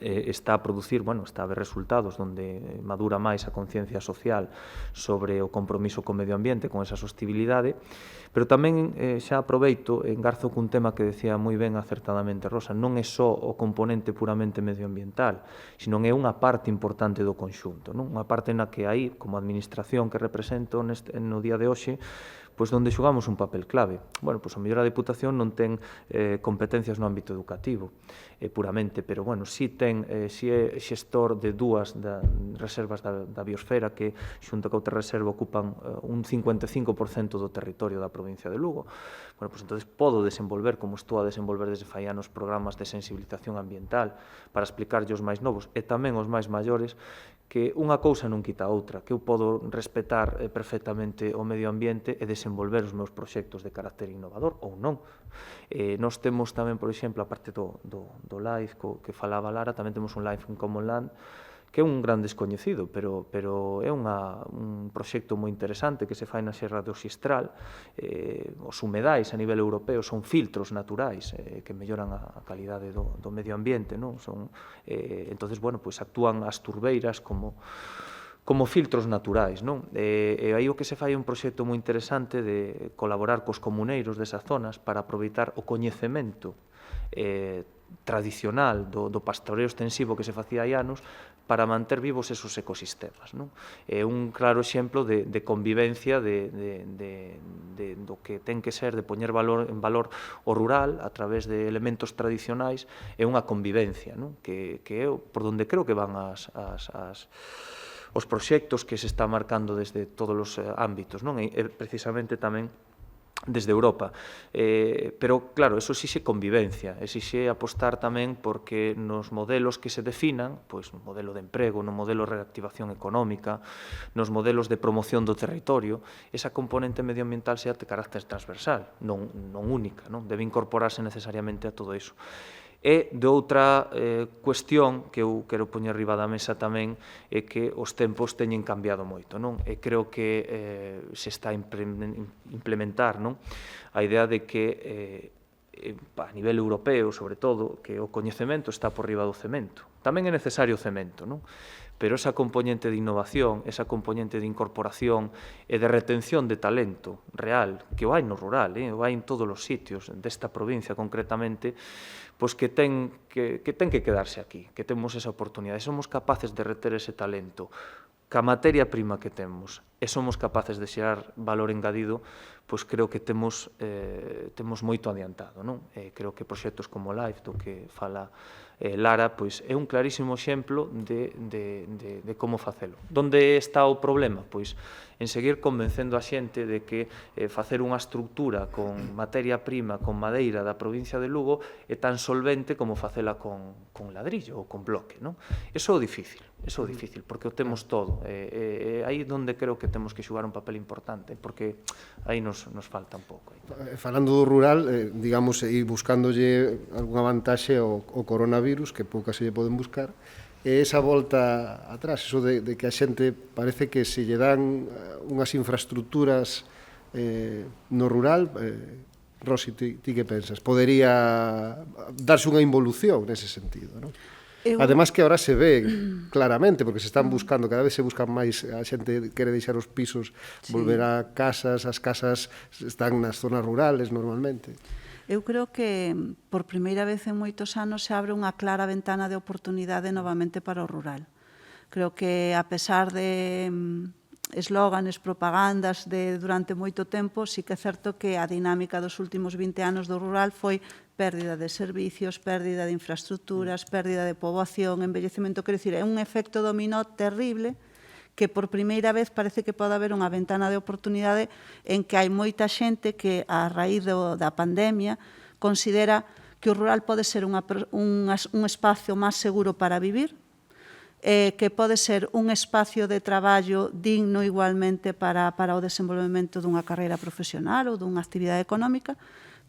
está a producir, está a ver resultados onde madura máis a conciencia social sobre o compromiso co medio ambiente, con esa sostibilidade, pero tamén xa aproveito, engarzo cun tema que decía moi ben acertadamente Rosa, non é só o componente puramente medioambiental, sino é unha parte importante do conxunto, non? Unha parte na que aí, como administración que represento no día de hoxe, pois onde xogamos un papel clave. Bueno, pois a mellor a Deputación non ten competencias no ámbito educativo, puramente, pero, bueno, si é xestor de dúas reservas da biosfera que, xunto ca outra reserva, ocupan un 55% do territorio da provincia de Lugo. Bueno, pois entonces podo desenvolver, como estou a desenvolver desde fai anos, programas de sensibilización ambiental para explicarlle aos máis novos e tamén aos máis maiores que unha cousa non quita a outra, que eu podo respetar perfectamente o medio ambiente e desenvolver os meus proxectos de carácter innovador ou non. Nós temos tamén, por exemplo, a parte do LIFE que falaba Lara, tamén temos un LIFE en Common Land que é un gran descoñecido, pero é un proxecto moi interesante que se fai na Serra do Xistral. Os humedais a nivel europeo son filtros naturais que melloran a calidade do medio ambiente, non? Entonces, bueno, pois actúan as turbeiras como filtros naturais, non? E aí o que se fai é un proxecto moi interesante de colaborar cos comuneiros desas zonas para aproveitar o coñecemento tradicional do pastoreo extensivo que se facía hai anos para manter vivos esos ecosistemas, non? É un claro exemplo de convivencia do que ten que ser, de poñer en valor o rural a través de elementos tradicionais, é unha convivencia, non? Que é por onde creo que van os proxectos que se está marcando desde todos os ámbitos, non? E precisamente tamén desde Europa. Pero, claro, eso exixe convivencia, exixe apostar tamén porque nos modelos que se definan, pois no modelo de emprego, no modelo de reactivación económica, nos modelos de promoción do territorio, esa componente medioambiental sea de carácter transversal, non única, non? Debe incorporarse necesariamente a todo iso. E de outra cuestión que eu quero poñer riba da mesa tamén é que os tempos teñen cambiado moito, non? E creo que se está a implementar, non? A idea de que a nivel europeo, sobre todo, que o coñecemento está por riba do cemento. Tamén é necesario o cemento, non? Pero esa componente de innovación, esa componente de incorporación e de retención de talento real, que o hai no rural, o hai en todos os sitios desta provincia concretamente, pois que ten que quedarse aquí, que temos esa oportunidade. Somos capaces de reter ese talento ca materia prima que temos e somos capaces de xerar valor engadido, pois creo que temos moito adiantado, non? Creo que proxectos como LIFE, do que fala Lara, pois é un clarísimo exemplo de como facelo. Donde está o problema? Pois en seguir convencendo a xente de que facer unha estructura con materia prima, con madeira da provincia de Lugo é tan solvente como facela con ladrillo ou con bloque, non? Eso é o difícil, porque o temos todo. Aí onde creo que temos que xogar un papel importante, porque aí nos falta un pouco. Falando do rural, digamos, e buscándolle algunha vantaxe ao coronavirus, que poucas se lle poden buscar, e esa volta atrás, eso de que a xente parece que se lle dan unhas infraestructuras no rural, Rosi, ti que pensas? Podería darse unha involución nese sentido, non? Ademais que ahora se ve claramente, porque se están buscando, cada vez se buscan máis, a xente quere deixar os pisos, volver a casas, as casas están nas zonas rurales normalmente. Eu creo que por primeira vez en moitos anos se abre unha clara ventana de oportunidade novamente para o rural. Creo que a pesar de eslóganes, propagandas durante moito tempo, sí que é certo que a dinámica dos últimos 20 anos do rural foi pérdida de servicios, pérdida de infraestructuras, pérdida de poboación, envellecemento, quero dicir, é un efecto dominó terrible que por primeira vez parece que pode haber unha ventana de oportunidade en que hai moita xente que a raíz da pandemia considera que o rural pode ser un espacio máis seguro para vivir, que pode ser un espacio de traballo digno igualmente para o desenvolvemento dunha carreira profesional ou dunha actividade económica,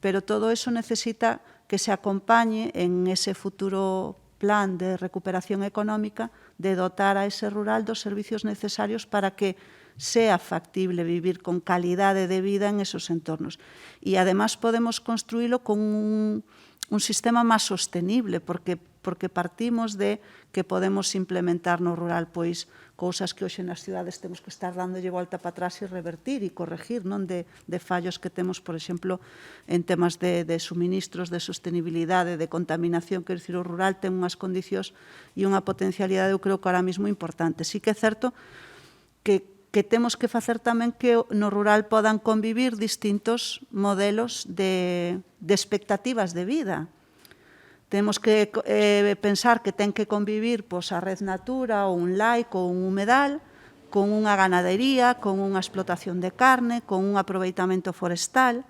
pero todo eso necesita que se acompañe en ese futuro plan de recuperación económica de dotar a ese rural dos servicios necesarios para que sea factible vivir con calidade de vida en esos entornos. E, además, podemos construílo con un sistema máis sostenible, porque partimos de que podemos implementar no rural pois cousas que hoxe nas cidades temos que estar dándolle volta para atrás e revertir e corregir, non de fallos que temos, por exemplo, en temas de suministros, de sostenibilidade, de contaminación, quero dicir, o rural ten unhas condicións e unha potencialidade, eu creo que ahora mesmo importante. Sí que é certo que temos que facer tamén que no rural podan convivir distintos modelos de expectativas de vida. Temos que pensar que ten que convivir a Red Natura ou un laico ou un humedal con unha ganadería, con unha explotación de carne, con un aproveitamento forestal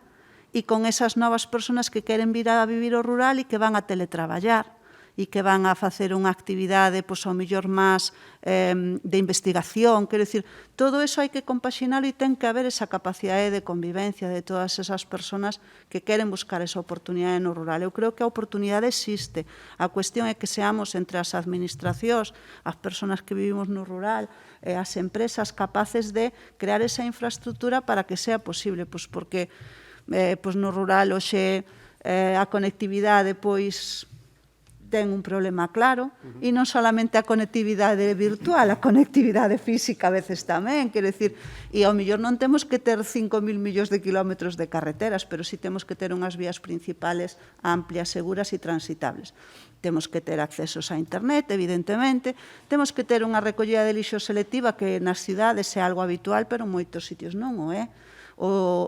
e con esas novas persoas que queren vir a vivir ao rural e que van a teletraballar e que van a facer unha actividade, pois, ao mellor máis de investigación. Quero dicir, todo eso hai que compaxinalo e ten que haber esa capacidade de convivencia de todas esas persoas que queren buscar esa oportunidade no rural. Eu creo que a oportunidade existe. A cuestión é que seamos entre as administracións, as persoas que vivimos no rural, as empresas capaces de crear esa infraestructura para que sea posible, pois porque no rural hoxe a conectividade pois ten un problema claro, e non solamente a conectividade virtual, a conectividade física a veces tamén, quero dicir, e ao mellor non temos que ter 5.000 millóns de kilómetros de carreteras, pero sí temos que ter unhas vías principales amplias, seguras e transitables. Temos que ter accesos a internet, evidentemente, temos que ter unha recollida de lixo selectiva que nas cidades é algo habitual, pero en moitos sitios non o é.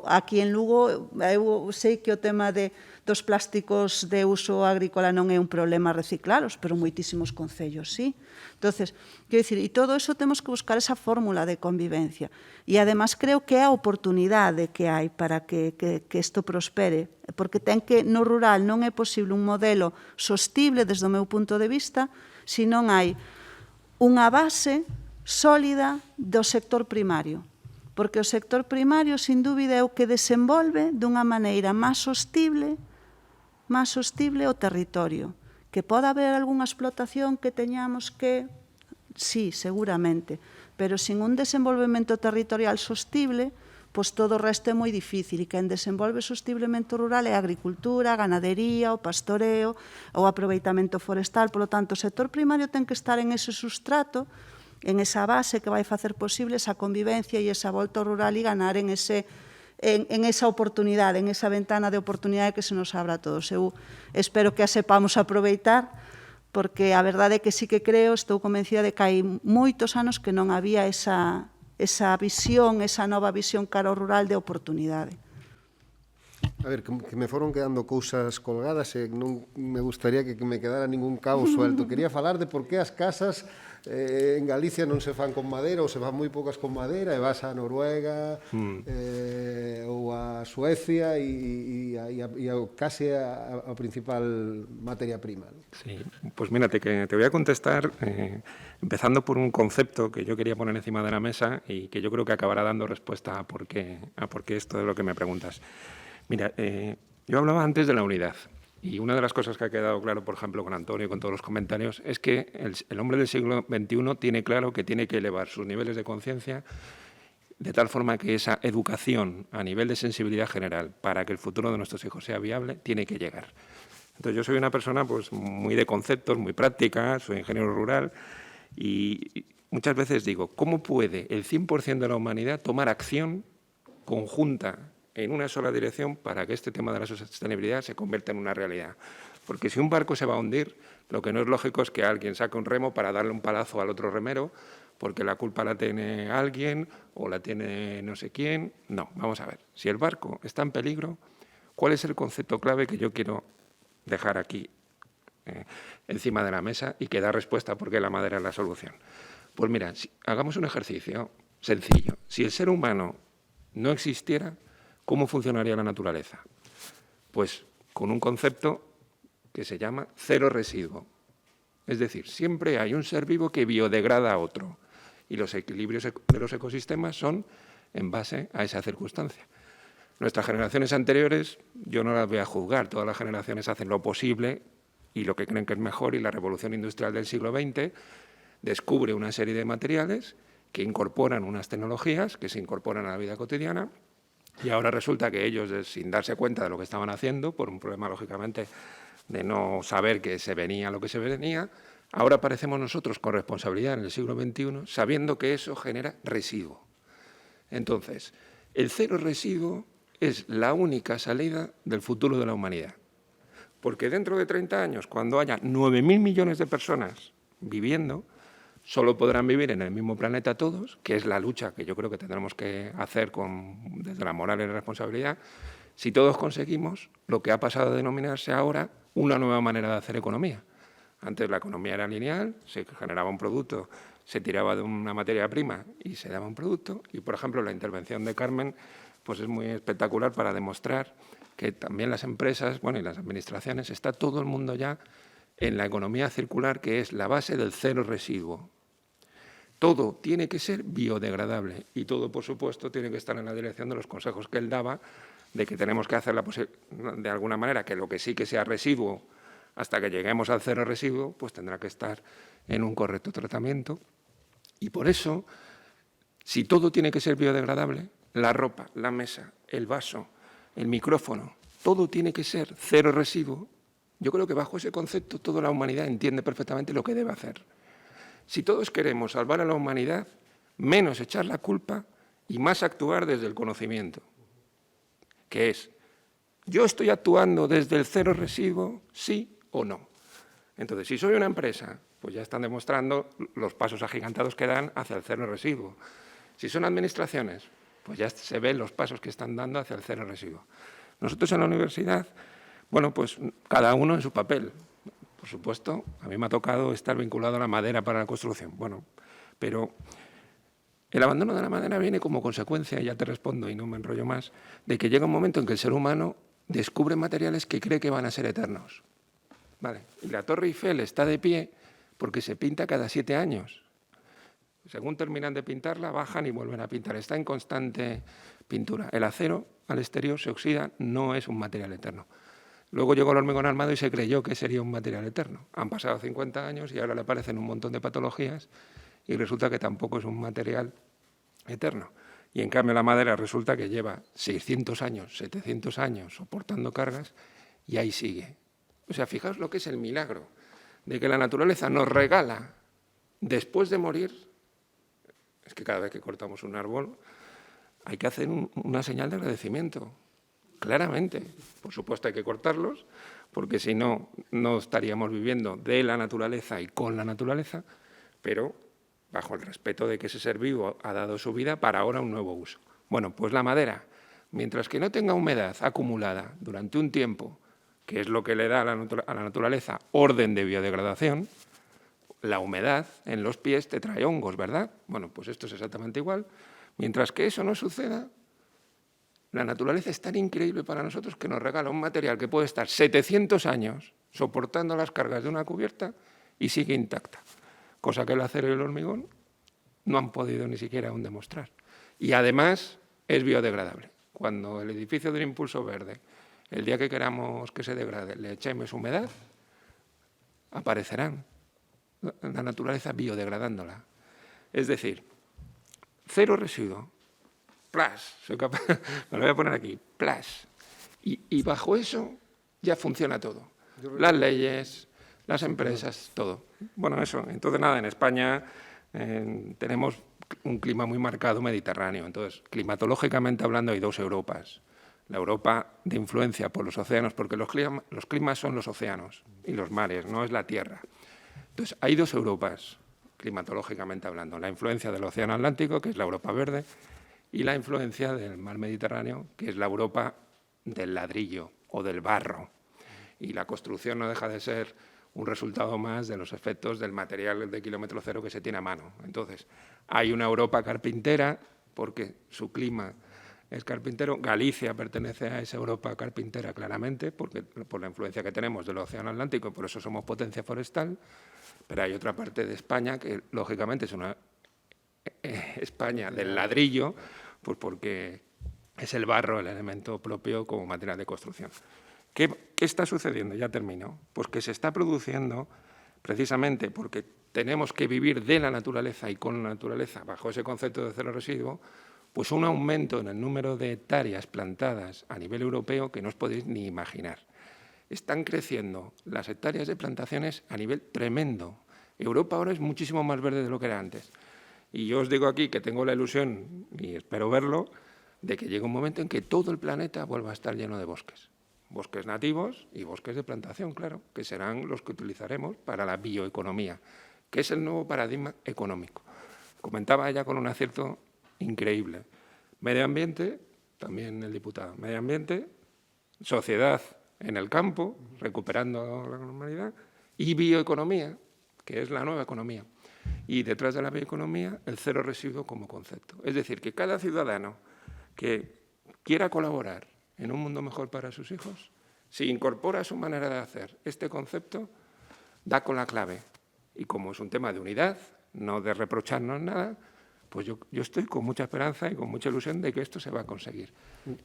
Aquí en Lugo, eu sei que o tema dos plásticos de uso agrícola non é un problema reciclalos, pero moitísimos concellos sí. Entonces, quero dicir, e todo eso temos que buscar esa fórmula de convivencia. E, además, creo que é a oportunidade que hai para que isto prospere, porque no rural non é posible un modelo sostible, desde o meu punto de vista, se non hai unha base sólida do sector primario. Porque o sector primario, sin dúbida, é o que desenvolve dunha maneira máis sostible o territorio. Que pode haber algunha explotación que teñamos que... Sí, seguramente. Pero sin un desenvolvemento territorial sostible, pois todo o resto é moi difícil. E quen desenvolve sostiblemente o rural é a agricultura, a ganadería, o pastoreo, o aproveitamento forestal. Por lo tanto, o sector primario ten que estar en ese sustrato, en esa base que vai facer posible esa convivencia e esa volta ao rural e ganar en esa oportunidade, en esa ventana de oportunidade que se nos abra a todos. Eu espero que a sepamos aproveitar, porque a verdade é que sí que creo, estou convencida de que hai moitos anos que non había esa visión, esa nova visión cara ao rural de oportunidade. A ver, que me foron quedando cousas colgadas e non me gustaría que me quedara ningún cabo suelto. Quería falar de por que as casas en Galicia non se fan con madeira ou se fan moi poucas con madeira e vas a Noruega ou a Suecia e case a principal materia prima. Sí, pues mírate que te voy a contestar empezando por un concepto que yo quería poner encima de la mesa y que yo creo que acabará dando respuesta a por qué esto es lo que me preguntas. Mira, yo hablaba antes de la unidad. Y una de las cosas que ha quedado claro, por ejemplo, con Antonio y con todos los comentarios, es que el hombre del siglo XXI tiene claro que tiene que elevar sus niveles de conciencia de tal forma que esa educación a nivel de sensibilidad general para que el futuro de nuestros hijos sea viable tiene que llegar. Entonces, yo soy una persona pues, muy de conceptos, muy práctica, soy ingeniero rural y muchas veces digo, ¿cómo puede el 100% de la humanidad tomar acción conjunta en una sola dirección para que este tema de la sostenibilidad se convierta en una realidad? Porque si un barco se va a hundir, lo que no es lógico es que alguien saque un remo para darle un palazo al otro remero, porque la culpa la tiene alguien o la tiene no sé quién. No, vamos a ver. Si el barco está en peligro, ¿cuál es el concepto clave que yo quiero dejar aquí encima de la mesa y que da respuesta a por qué la madera es la solución? Pues mira, hagamos un ejercicio sencillo. Si el ser humano no existiera, ¿cómo funcionaría la naturaleza? Pues con un concepto que se llama cero residuo. Es decir, siempre hay un ser vivo que biodegrada a otro y los equilibrios de los ecosistemas son en base a esa circunstancia. Nuestras generaciones anteriores, yo no las voy a juzgar, todas las generaciones hacen lo posible y lo que creen que es mejor, y la revolución industrial del siglo XX descubre una serie de materiales que incorporan unas tecnologías que se incorporan a la vida cotidiana. Y ahora resulta que ellos, sin darse cuenta de lo que estaban haciendo, por un problema, lógicamente, de no saber que se venía lo que se venía, ahora aparecemos nosotros con responsabilidad en el siglo XXI, sabiendo que eso genera residuo. Entonces, el cero residuo es la única salida del futuro de la humanidad. Porque dentro de 30 años, cuando haya 9.000 millones de personas viviendo, solo podrán vivir en el mismo planeta todos, que es la lucha que yo creo que tendremos que hacer desde la moral y la responsabilidad, si todos conseguimos lo que ha pasado a denominarse ahora una nueva manera de hacer economía. Antes la economía era lineal, se generaba un producto, se tiraba de una materia prima y se daba un producto. Y, por ejemplo, la intervención de Carmen pues es muy espectacular para demostrar que también las empresas, bueno, y las administraciones, está todo el mundo ya en la economía circular, que es la base del cero residuo. Todo tiene que ser biodegradable y todo, por supuesto, tiene que estar en la dirección de los consejos que él daba, de que tenemos que hacer de alguna manera que lo que sí que sea residuo, hasta que lleguemos al cero residuo, pues tendrá que estar en un correcto tratamiento. Y por eso, si todo tiene que ser biodegradable, la ropa, la mesa, el vaso, el micrófono, todo tiene que ser cero residuo, yo creo que bajo ese concepto toda la humanidad entiende perfectamente lo que debe hacer. Si todos queremos salvar a la humanidad, menos echar la culpa y más actuar desde el conocimiento, que es, ¿yo estoy actuando desde el cero residuo, sí o no? Entonces, si soy una empresa, pues ya están demostrando los pasos agigantados que dan hacia el cero residuo. Si son administraciones, pues ya se ven los pasos que están dando hacia el cero residuo. Nosotros en la universidad, bueno, pues cada uno en su papel. Por supuesto, a mí me ha tocado estar vinculado a la madera para la construcción. Bueno, pero el abandono de la madera viene como consecuencia, ya te respondo y no me enrollo más, de que llega un momento en que el ser humano descubre materiales que cree que van a ser eternos. Vale. Y la Torre Eiffel está de pie porque se pinta cada 7 años. Según terminan de pintarla, bajan y vuelven a pintar. Está en constante pintura. El acero al exterior se oxida, no es un material eterno. Luego llegó el hormigón armado y se creyó que sería un material eterno. Han pasado 50 años y ahora le aparecen un montón de patologías y resulta que tampoco es un material eterno. Y en cambio la madera resulta que lleva 600 años, 700 años soportando cargas y ahí sigue. O sea, fijaos lo que es el milagro de que la naturaleza nos regala después de morir. Es que cada vez que cortamos un árbol hay que hacer una señal de agradecimiento. Claramente, por supuesto hay que cortarlos, porque si no, no estaríamos viviendo de la naturaleza y con la naturaleza, pero bajo el respeto de que ese ser vivo ha dado su vida para ahora un nuevo uso. Bueno, pues la madera, mientras que no tenga humedad acumulada durante un tiempo, que es lo que le da a la naturaleza orden de biodegradación, la humedad en los pies te trae hongos, ¿verdad? Bueno, pues esto es exactamente igual. Mientras que eso no suceda, la naturaleza es tan increíble para nosotros que nos regala un material que puede estar 700 años soportando las cargas de una cubierta y sigue intacta, cosa que el acero y el hormigón no han podido ni siquiera aún demostrar. Y además es biodegradable. Cuando el edificio del Impulso Verde, el día que queramos que se degrade, le echemos humedad, aparecerán la naturaleza biodegradándola. Es decir, cero residuo. Plas, soy capaz, me lo voy a poner aquí, plas. Y bajo eso ya funciona todo. Las leyes, las empresas, todo. Bueno, eso. Entonces, nada, en España tenemos un clima muy marcado mediterráneo. Entonces, climatológicamente hablando, hay 2 Europas. La Europa de influencia por los océanos, porque los climas son los océanos y los mares, no es la tierra. Entonces, hay 2 Europas, climatológicamente hablando. La influencia del océano Atlántico, que es la Europa verde, y la influencia del mar Mediterráneo, que es la Europa del ladrillo o del barro. Y la construcción no deja de ser un resultado más de los efectos del material de kilómetro cero que se tiene a mano. Entonces, hay una Europa carpintera, porque su clima es carpintero. Galicia pertenece a esa Europa carpintera claramente, porque por la influencia que tenemos del océano Atlántico, y por eso somos potencia forestal. Pero hay otra parte de España que, lógicamente, es una España del ladrillo, pues porque es el barro el elemento propio como material de construcción. ¿Qué está sucediendo? Ya termino. Pues que se está produciendo, precisamente porque tenemos que vivir de la naturaleza y con la naturaleza, bajo ese concepto de cero residuo, pues un aumento en el número de hectáreas plantadas a nivel europeo que no os podéis ni imaginar. Están creciendo las hectáreas de plantaciones a nivel tremendo. Europa ahora es muchísimo más verde de lo que era antes. Y yo os digo aquí que tengo la ilusión, y espero verlo, de que llegue un momento en que todo el planeta vuelva a estar lleno de bosques. Bosques nativos y bosques de plantación, claro, que serán los que utilizaremos para la bioeconomía, que es el nuevo paradigma económico. Comentaba ella con un acierto increíble. Medio ambiente, también el diputado, medio ambiente, sociedad en el campo, recuperando la normalidad, y bioeconomía, que es la nueva economía. Y detrás de la bioeconomía, el cero residuo como concepto. Es decir, que cada ciudadano que quiera colaborar en un mundo mejor para sus hijos, si incorpora a su manera de hacer este concepto, da con la clave. Y como es un tema de unidad, no de reprocharnos nada, pues yo estoy con mucha esperanza y con mucha ilusión de que esto se va a conseguir.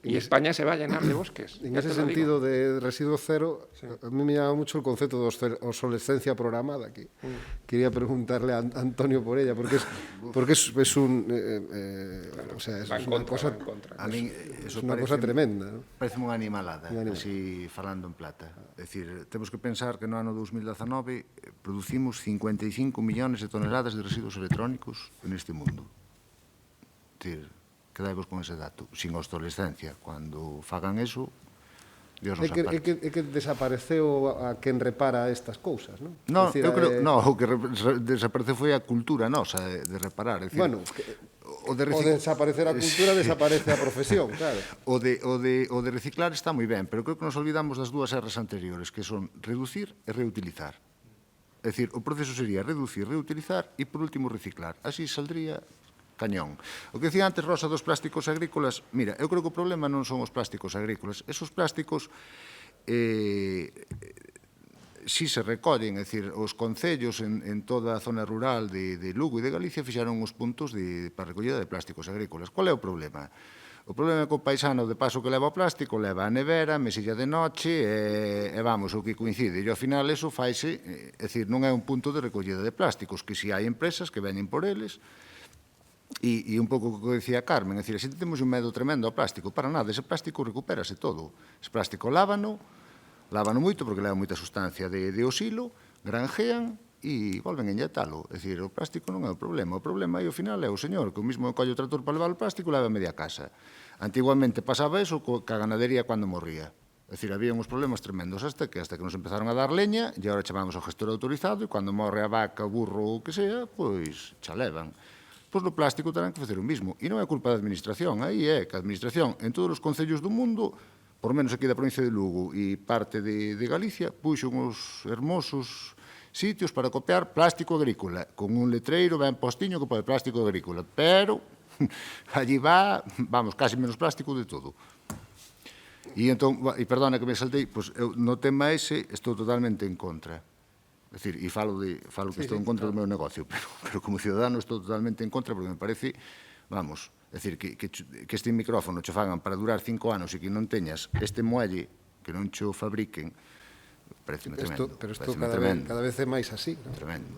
Y España se va a llenar de bosques. En ese sentido de residuo cero, a mí me llama mucho el concepto de obsolescencia programada, que quería preguntarle a Antonio por ella, porque es una cosa, a mí es una cosa tremenda, ¿no? Parece unha animalada, así falando en plata. É dicir, temos que pensar que no ano 2019 producimos 55 millones de toneladas de residuos electrónicos neste mundo. É dicir, quedai-vos con ese dato, sin obsolescencia. Cando fagan eso, Dios nos aparte. É que desapareceu a quen repara estas cousas, non? Non, eu creo, o que desapareceu foi a cultura nosa de reparar. É dicir, bueno, o de desaparecer a cultura, desaparece a profesión, claro. O de reciclar está moi ben, pero creo que nos olvidamos das dúas erras anteriores, que son reducir e reutilizar. É dicir, o proceso sería reducir, reutilizar e, por último, reciclar. Así saldría cañón. O que decía antes Rosa dos plásticos agrícolas, mira, eu creo que o problema non son os plásticos agrícolas. Esos plásticos si se recollen, é dicir, os concellos en toda a zona rural de Lugo e de Galicia fixaron uns puntos para a recollida de plásticos agrícolas. Qual é o problema? O problema é que o paisano de paso que leva o plástico leva a nevera, mesilla de noche e vamos, o que coincide. E ao final eso faise, é dicir, non é un punto de recollida de plásticos, que si hai empresas que veñen por eles. E un pouco o que decía Carmen, é dicir, se temos un medo tremendo ao plástico, para nada, ese plástico recupérase todo. Ese plástico lávano moito porque leva moita sustancia de osilo, granjean e volven a inyectalo. É dicir, o plástico non é o problema aí ao final é o señor, que o mismo colle o trator para levar o plástico e leva a media casa. Antiguamente pasaba eso ca ganadería cando morría. É dicir, había uns problemas tremendos hasta que nos empezaron a dar leña e agora chamamos ao gestor autorizado e cando morre a vaca, o burro ou o que sea, pois xa levan. Pois no plástico terán que facer o mismo. E non é culpa da administración, aí é que a administración en todos os concellos do mundo, por menos aquí da provincia de Lugo e parte de Galicia, puxo uns hermosos sitios para copiar plástico agrícola, con un letreiro ben postiño que pode plástico agrícola, pero allí vamos, casi menos plástico de todo. E entón, e perdona que me saltei, pois eu no tema ese estou totalmente en contra. É dicir, e falo que estou en contra do meu negocio, pero como ciudadano estou totalmente en contra porque me parece, vamos, é dicir, que este micrófono che fagan para durar 5 anos e que non teñas este muelle, que non cho fabriquen, pareceme tremendo. Pero isto cada vez é máis así.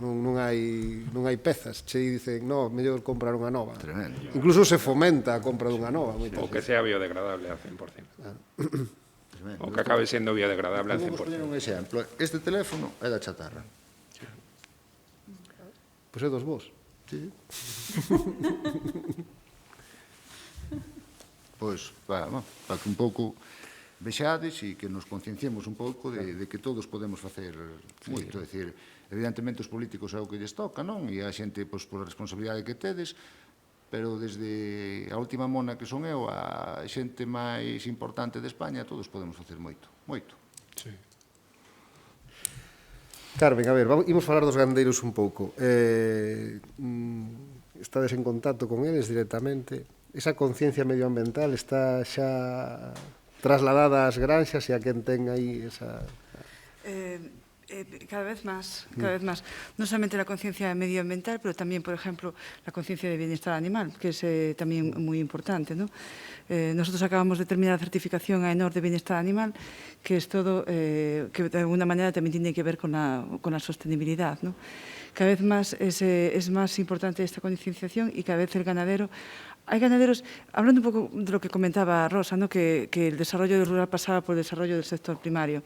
Non hai pezas, che dicen, no, mellor comprar unha nova. Tremendo. Incluso se fomenta a compra dunha nova. O que sea biodegradable al 100%. O que acabe sendo biodegradable al 100%. Vamos poñer un exemplo. Este teléfono é da chatarra. Pois é dos vos. Sí. Pois, para que un pouco vexades e que nos concienciemos un pouco de que todos podemos facer moito. É dicir, evidentemente os políticos é o que lles toca, non? E a xente, pois, por a responsabilidade que tedes, pero desde a última mona que son eu, a xente máis importante de España, todos podemos facer moito, moito. Sí. Carmen, a ver, imos falar dos gandeiros un pouco. Estades en contacto con eles directamente? Esa conciencia medioambiental está xa trasladada ás granxas e a quen ten aí esa... Cada vez más. No solamente la conciencia medioambiental, pero también, por ejemplo, la conciencia de bienestar animal, que es también muy importante, ¿no? Nosotros acabamos de terminar la certificación AENOR de bienestar animal, que es todo, que de alguna manera también tiene que ver con la sostenibilidad, ¿no? Cada vez más es más importante esta concienciación y cada vez el ganadero... Hay ganaderos, hablando un poco de lo que comentaba Rosa, ¿no? que el desarrollo rural pasaba por el desarrollo del sector primario.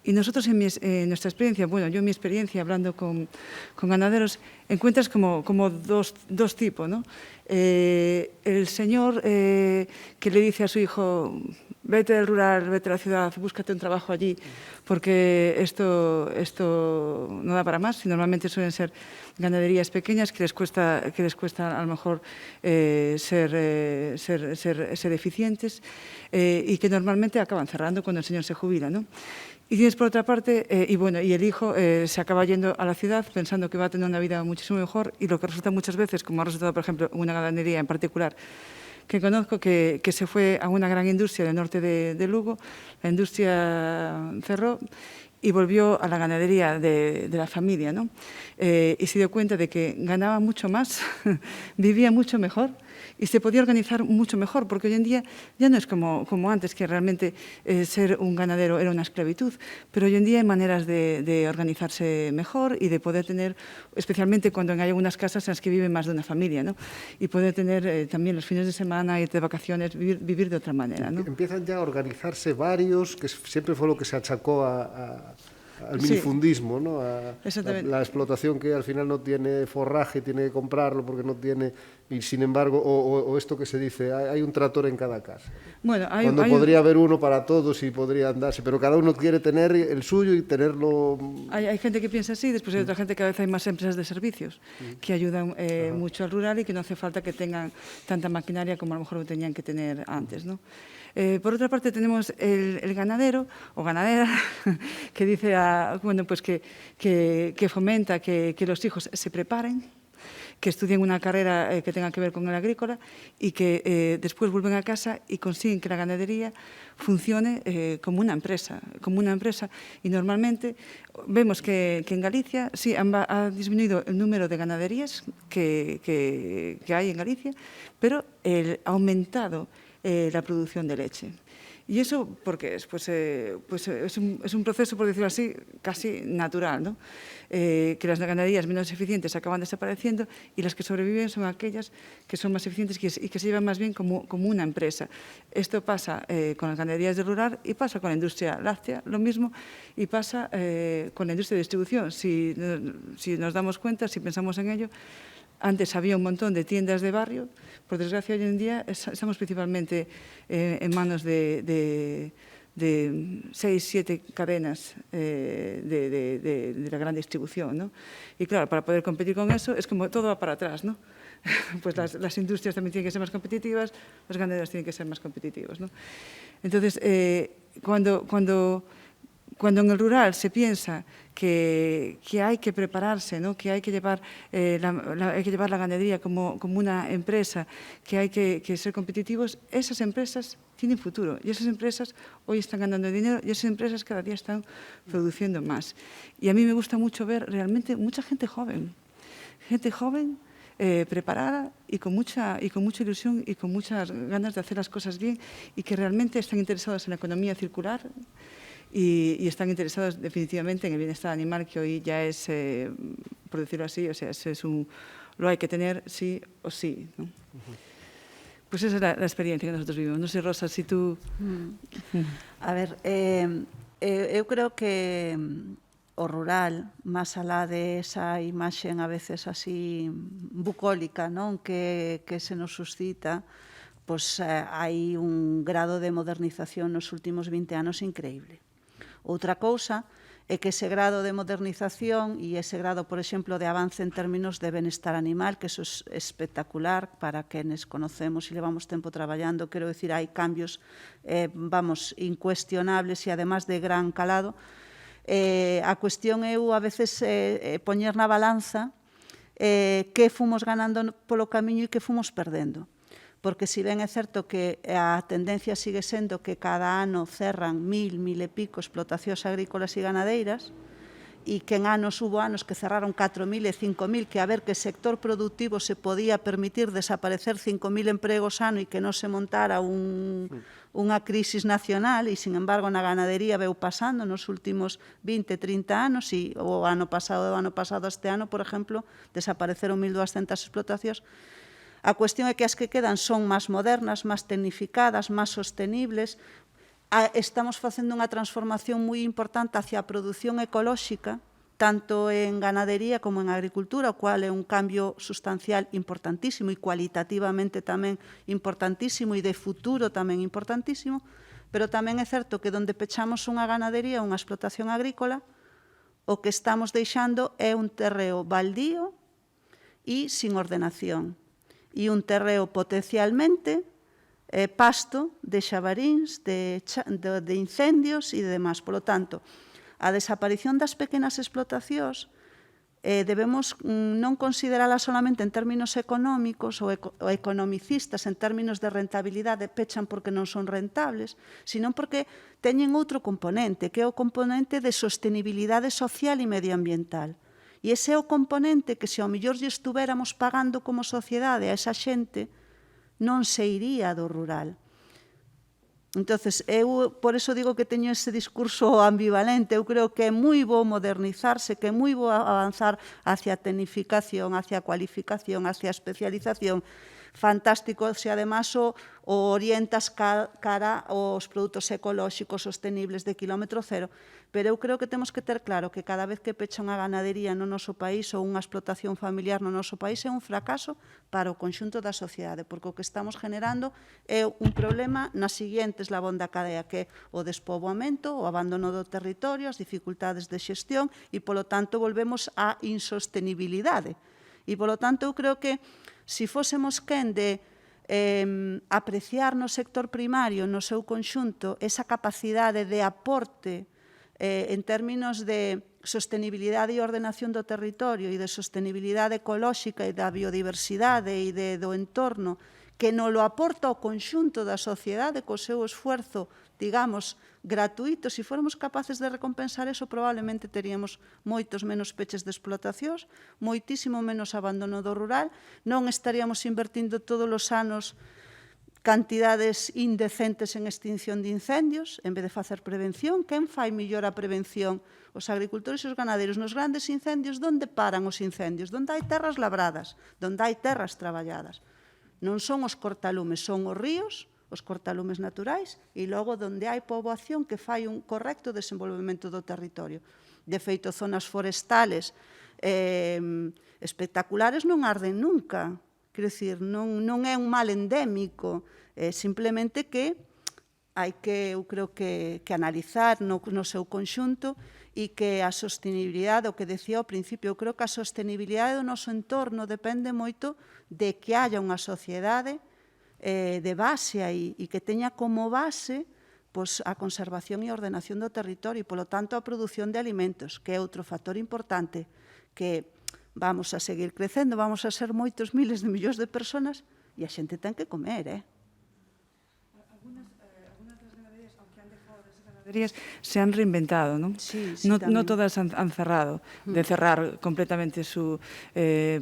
Y nosotros en nuestra experiencia, bueno, yo en mi experiencia hablando con ganaderos, encuentras como dos tipos, ¿no? El señor que le dice a su hijo, vete del rural, vete a la ciudad, búscate un trabajo allí, porque esto no da para más, y normalmente suelen ser ganaderías pequeñas que les cuesta a lo mejor ser eficientes y que normalmente acaban cerrando cuando el señor se jubila, ¿no? Y tienes por otra parte, y el hijo se acaba yendo a la ciudad pensando que va a tener una vida muchísimo mejor y lo que resulta muchas veces, como ha resultado por ejemplo en una ganadería en particular que conozco, que se fue a una gran industria del norte de Lugo, la industria cerró y volvió a la ganadería de la familia, ¿no? Y se dio cuenta de que ganaba mucho más, vivía mucho mejor y se podía organizar mucho mejor, porque hoy en día ya no es como antes, que realmente ser un ganadero era una esclavitud, pero hoy en día hay maneras de organizarse mejor y de poder tener, especialmente cuando hay algunas casas en las que vive más de una familia, ¿no? Y poder tener también los fines de semana, ir de vacaciones, vivir de otra manera, ¿no? Empiezan ya a organizarse varios, que siempre fue lo que se achacó al minifundismo, ¿no? La explotación que al final no tiene forraje, tiene que comprarlo porque no tiene, y sin embargo, o esto que se dice, hay un tractor en cada casa. Bueno, cuando podría haber uno para todos y podría andarse, pero cada uno quiere tener el suyo y tenerlo... Hay gente que piensa así, después hay otra gente que a veces hay más empresas de servicios que ayudan mucho al rural y que no hace falta que tengan tanta maquinaria como a lo mejor lo tenían que tener antes, ¿no? Por otra parte tenemos el ganadero o ganadera que dice que fomenta que los hijos se preparen, que estudien una carrera que tenga que ver con el agrícola y que después vuelven a casa y consiguen que la ganadería funcione como una empresa. Y normalmente vemos que en Galicia sí ha disminuido el número de ganaderías que hay en Galicia, pero ha aumentado la producción de leche. Y eso, porque es? Pues es un proceso, por decirlo así, casi natural, ¿no? Que las ganaderías menos eficientes acaban desapareciendo y las que sobreviven son aquellas que son más eficientes y que se llevan más bien como una empresa. Esto pasa con las ganaderías del rural y pasa con la industria láctea, lo mismo, y pasa con la industria de distribución. Si nos damos cuenta, si pensamos en ello, antes había un montón de tiendas de barrio. Por desgracia, hoy en día estamos principalmente en manos de 6, 7 cadenas de la gran distribución, ¿no? Y claro, para poder competir con eso es como todo va para atrás, ¿no? Pues las industrias también tienen que ser más competitivas, los ganaderos tienen que ser más competitivos, ¿no? Entonces, cuando en el rural se piensa que hay que prepararse, ¿no? Que hay que llevar la ganadería como una empresa, que hay que ser competitivos, esas empresas tienen futuro y esas empresas hoy están ganando dinero y esas empresas cada día están produciendo más. Y a mí me gusta mucho ver realmente mucha gente joven preparada y con mucha ilusión y con muchas ganas de hacer las cosas bien y que realmente están interesados en la economía circular y están interesados definitivamente en el bienestar animal, que hoy ya es, por decirlo así, o sea, lo hay que tener sí o sí, ¿no? Pues esa es la experiencia que nosotros vivimos. No sé, Rosa, si tú... A ver, eu creo que o rural, máis alá de esa imaxe a veces así bucólica, non, que se nos suscita, pois hai un grado de modernización nos últimos 20 anos increíble. Outra cousa é que ese grado de modernización e ese grado, por exemplo, de avance en términos de benestar animal, que eso é espectacular para quenes conocemos e levamos tempo traballando, quero dicir, hai cambios, incuestionables e además de gran calado. A cuestión é a veces poñer na balanza que fomos ganando polo camiño e que fomos perdendo. Porque si ben é certo que a tendencia sigue sendo que cada ano cerran 1.000 e pico explotacións agrícolas e ganadeiras, e que en anos hubo anos que cerraron 4.000 e 5.000, que a ver que sector productivo se podía permitir desaparecer 5.000 empregos ano e que non se montara unha crisis nacional, e, sin embargo, na ganadería veu pasando nos últimos 20, 30 anos, e o ano pasado este ano, por exemplo, desapareceron 1.200 explotacións. A cuestión é que as que quedan son máis modernas, máis tecnificadas, máis sostenibles. Estamos facendo unha transformación moi importante hacia a produción ecolóxica, tanto en ganadería como en agricultura, o cual é un cambio sustancial importantísimo e cualitativamente tamén importantísimo e de futuro tamén importantísimo, pero tamén é certo que onde pechamos unha ganadería, unha explotación agrícola, o que estamos deixando é un terreo baldío e sin ordenación. E un terreo potencialmente pasto de xabaríns, de incendios e demais. Por lo tanto, a desaparición das pequenas explotacións debemos non considerala solamente en términos económicos ou economicistas, en términos de rentabilidade, pechan porque non son rentables, sino porque teñen outro componente, que é o componente de sostenibilidade social e medioambiental. E ese é o componente que, se ao mellor lle estuvéramos pagando como sociedade a esa xente, non se iría do rural. Entonces, eu por eso digo que teño ese discurso ambivalente. Eu creo que é moi bo modernizarse, que é moi bo avanzar hacia a tecnificación, hacia a cualificación, hacia a especialización. Fantástico se además o orientas cara aos produtos ecolóxicos sostenibles de quilómetro cero, pero eu creo que temos que ter claro que cada vez que pecha unha ganadería no noso país ou unha explotación familiar no noso país é un fracaso para o conxunto da sociedade, porque o que estamos generando é un problema na seguinte eslabón da cadea, que é o despoboamento, o abandono do territorio, as dificultades de xestión e, polo tanto, volvemos á insostenibilidade. E, polo tanto, eu creo que se fósemos quen de apreciar no sector primario, no seu conxunto, esa capacidade de aporte en términos de sostenibilidade e ordenación do territorio e de sostenibilidade ecolóxica e da biodiversidade e do entorno, que nos lo aporta o conxunto da sociedade co seu esforzo, digamos, gratuito. Se fóramos capaces de recompensar eso, probablemente teríamos moitos menos peches de explotacións, moitísimo menos abandono do rural, non estaríamos invertindo todos os anos cantidades indecentes en extinción de incendios, en vez de facer prevención. Quen fai mellor a prevención? Os agricultores e os ganaderos. Nos grandes incendios, onde paran os incendios? Onde hai terras labradas, onde hai terras traballadas. Non son os cortalumes, son os ríos, os cortalumes naturais, e logo onde hai poboación que fai un correcto desenvolvemento do territorio. De feito, zonas forestales espectaculares non arden nunca. Quero dicir, non é un mal endémico, simplemente que hai que, eu creo que analizar no seu conxunto e que a sostenibilidade, o que decía ao principio, eu creo que a sostenibilidade do noso entorno depende moito de que haya unha sociedade de base aí e que teña como base a conservación e ordenación do territorio e, polo tanto, a produción de alimentos, que é outro factor importante, que vamos a seguir crecendo, vamos a ser moitos miles de millóns de persoas e a xente ten que comer, Algunas das ganaderías, aunque han dejado de ser ganaderías, se han reinventado, ¿no? Sí, No todas han cerrado, de cerrar completamente su...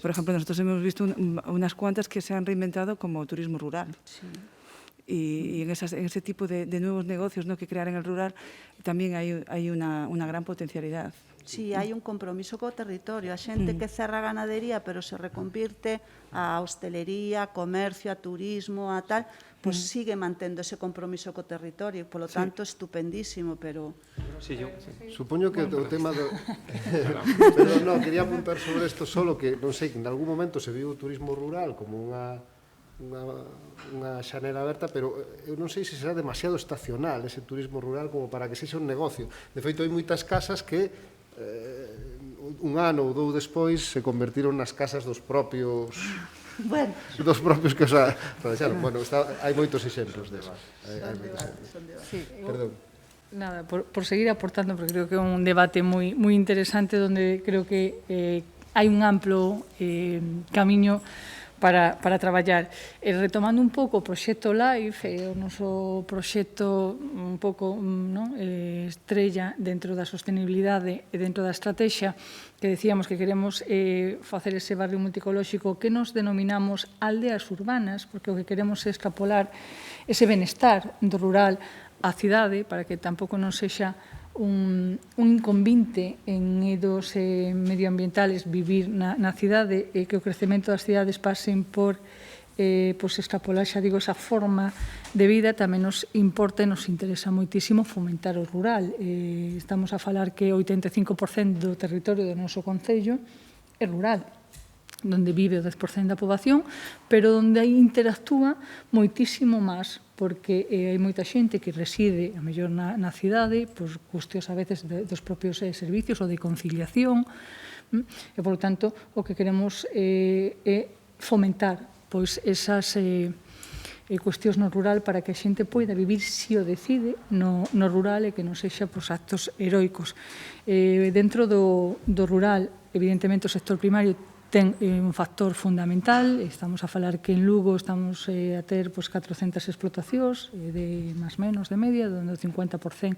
por ejemplo, nosotros hemos visto unas cuantas que se han reinventado como turismo rural. Sí. Y en ese tipo de nuevos negocios, ¿no?, que crear en el rural también hay una gran potencialidad. Sí, hai un compromiso co territorio. A xente que cerra a ganadería, pero se reconvirte a hostelería, a comercio, a turismo, a tal, pois sigue mantendo ese compromiso co territorio. Polo tanto, estupendísimo, pero... Sí, yo. Supoño que o tema do... Pero non, quería apuntar sobre isto solo, que non sei, que en algún momento se viu o turismo rural como unha xanera aberta, pero eu non sei se será demasiado estacional ese turismo rural como para que sexa un negocio. De feito, hai moitas casas que un ano ou dous despois se convertiron nas casas dos propios que os aprovecharon. Bueno, hai moitos exemplos desos. Perdón. Nada, por seguir aportando, porque creo que é un debate moi interesante, donde creo que hai un amplo camiño para traballar. Retomando un pouco o proxecto LIFE, o noso proxecto un pouco estrella dentro da sostenibilidade e dentro da estrategia, que decíamos que queremos facer ese barrio multicolóxico que nos denominamos aldeas urbanas, porque o que queremos é extrapolar ese benestar do rural á cidade, para que tampouco non sexa un inconvinte en eidos medioambientales vivir na cidade, e que o crecemento das cidades pasen por extrapolar, xa digo, esa forma de vida. Tamén nos importa e nos interesa moitísimo fomentar o rural. Estamos a falar que o 85% do territorio do noso concello é rural, donde vive o 10% da poboación, pero onde interactúa moitísimo máis, porque hai moita xente que reside, a mellor na cidade, por cuestións a veces dos propios servicios ou de conciliación, e, por tanto, o que queremos é fomentar esas cuestións no rural para que a xente poida vivir, se o decide, no rural, e que non sexa actos heroicos. Dentro do rural evidentemente, o sector primario ten un factor fundamental. Estamos a falar que en Lugo estamos a ter 400 explotacións de máis menos de media, onde o 50%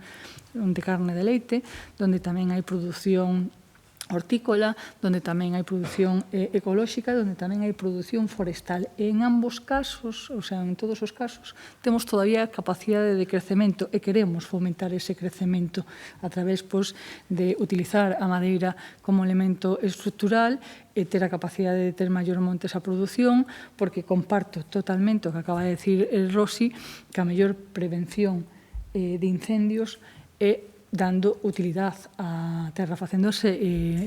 de carne de leite, onde tamén hai produción hortícola, donde tamén hai produción ecolóxica, donde tamén hai produción forestal. En ambos casos, o sea, en todos os casos, temos todavía capacidade de crecemento e queremos fomentar ese crecemento a través de utilizar a madeira como elemento estructural e ter a capacidade de ter maior montes a produción, porque comparto totalmente o que acaba de decir el Rossi, que a mellor prevención de incendios é dando utilidade á terra, facéndose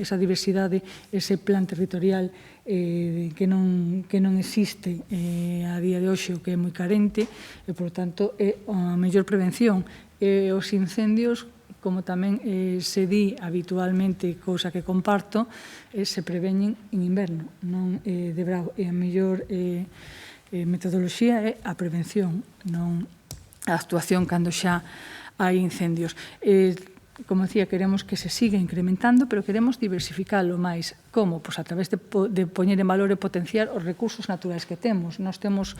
esa diversidade, ese plan territorial que non existe a día de hoxe, o que é moi carente, e, por tanto, é a mellor prevención. Os incendios, como tamén se di habitualmente, cousa que comparto, se preveñen en inverno, non de brao. E a mellor metodoloxía é a prevención, non a actuación cando xa hai incendios. Como decía, queremos que se siga incrementando, pero queremos diversificalo máis. Como? Pois a través de poñer en valor e potenciar os recursos naturais que temos. Nós temos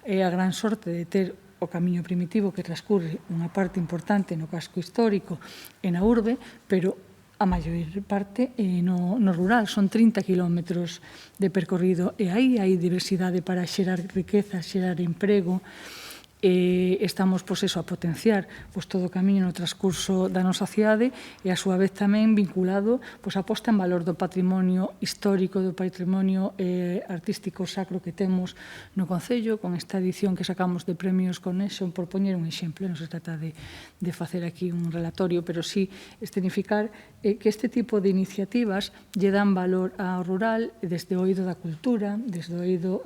a gran sorte de ter o camiño primitivo que transcurre unha parte importante no casco histórico e na urbe, pero a maior parte no rural. Son 30 kilómetros de percorrido e aí hai diversidade para xerar riqueza, xerar emprego. Estamos a potenciar todo o camiño no transcurso da nosa cidade e a súa vez tamén vinculado a posta en valor do patrimonio histórico, do patrimonio artístico sacro que temos no Concello, con esta edición que sacamos de premios Connection, por poñer un exemplo. Non se trata de facer aquí un relatorio, pero sí escenificar que este tipo de iniciativas lle dan valor ao rural desde o oído da cultura, desde o oído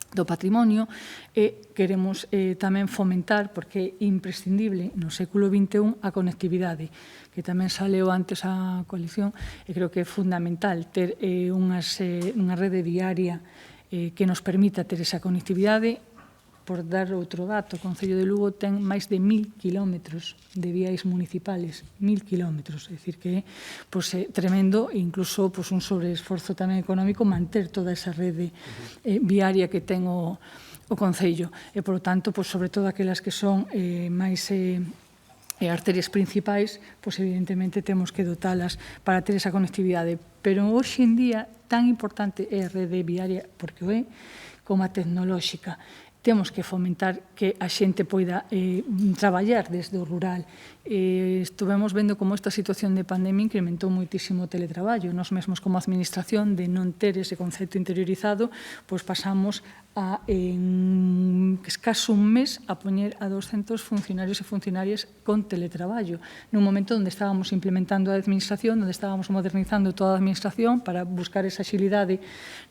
do patrimonio, e queremos tamén fomentar, porque é imprescindible no século XXI, a conectividade, que tamén saleu antes a coalición, e creo que é fundamental ter unha rede viaria que nos permita ter esa conectividade. Por dar outro dato, o Concello de Lugo ten máis de 1000 kilómetros de viais municipales, 1000 kilómetros, é dicir que é tremendo, e incluso un sobreesforzo tamén económico manter toda esa rede viaria que ten o Concello. E, por tanto, sobre todo aquelas que son máis arterias principais, evidentemente temos que dotalas para ter esa conectividade. Pero hoxe en día tan importante é a rede viaria, porque o é, como a tecnolóxica. Temos que fomentar que a xente poida traballar desde o rural. Estuvemos vendo como esta situación de pandemia incrementou moitísimo o teletraballo. Nós mesmos, como administración, de non ter ese concepto interiorizado, pasamos en escaso un mes a poñer a 200 funcionarios e funcionarias con teletraballo, nun momento onde estábamos implementando a administración, onde estábamos modernizando toda a administración para buscar esa axilidade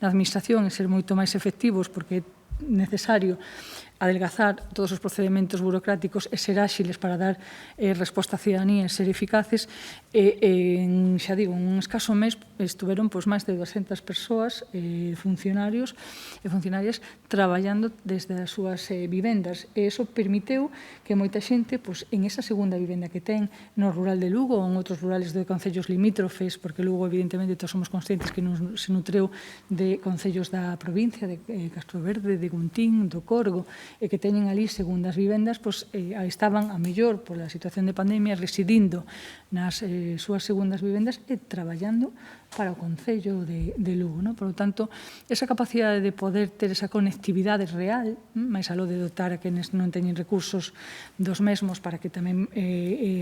na administración e ser moito máis efectivos, porque necesario adelgazar todos os procedementos burocráticos e ser áxiles para dar resposta á cidadanía e ser eficaces. Xa digo, en un escaso mes estuveron máis de 200 persoas, funcionarios e funcionarias, traballando desde as súas vivendas. E iso permiteu que moita xente, en esa segunda vivenda que ten no rural de Lugo ou en outros rurales de concellos limítrofes, porque Lugo, evidentemente, todos somos conscientes que se nutreu de concellos da provincia, de Castroverde, de Guntín, do Corgo, e que teñen ali segundas vivendas, estaban a mellor pola situación de pandemia residindo nas súas segundas vivendas e traballando para o Concello de Lugo. Por lo tanto, esa capacidade de poder ter esa conectividade real, máis aló de dotar a quenes non teñen recursos dos mesmos para que tamén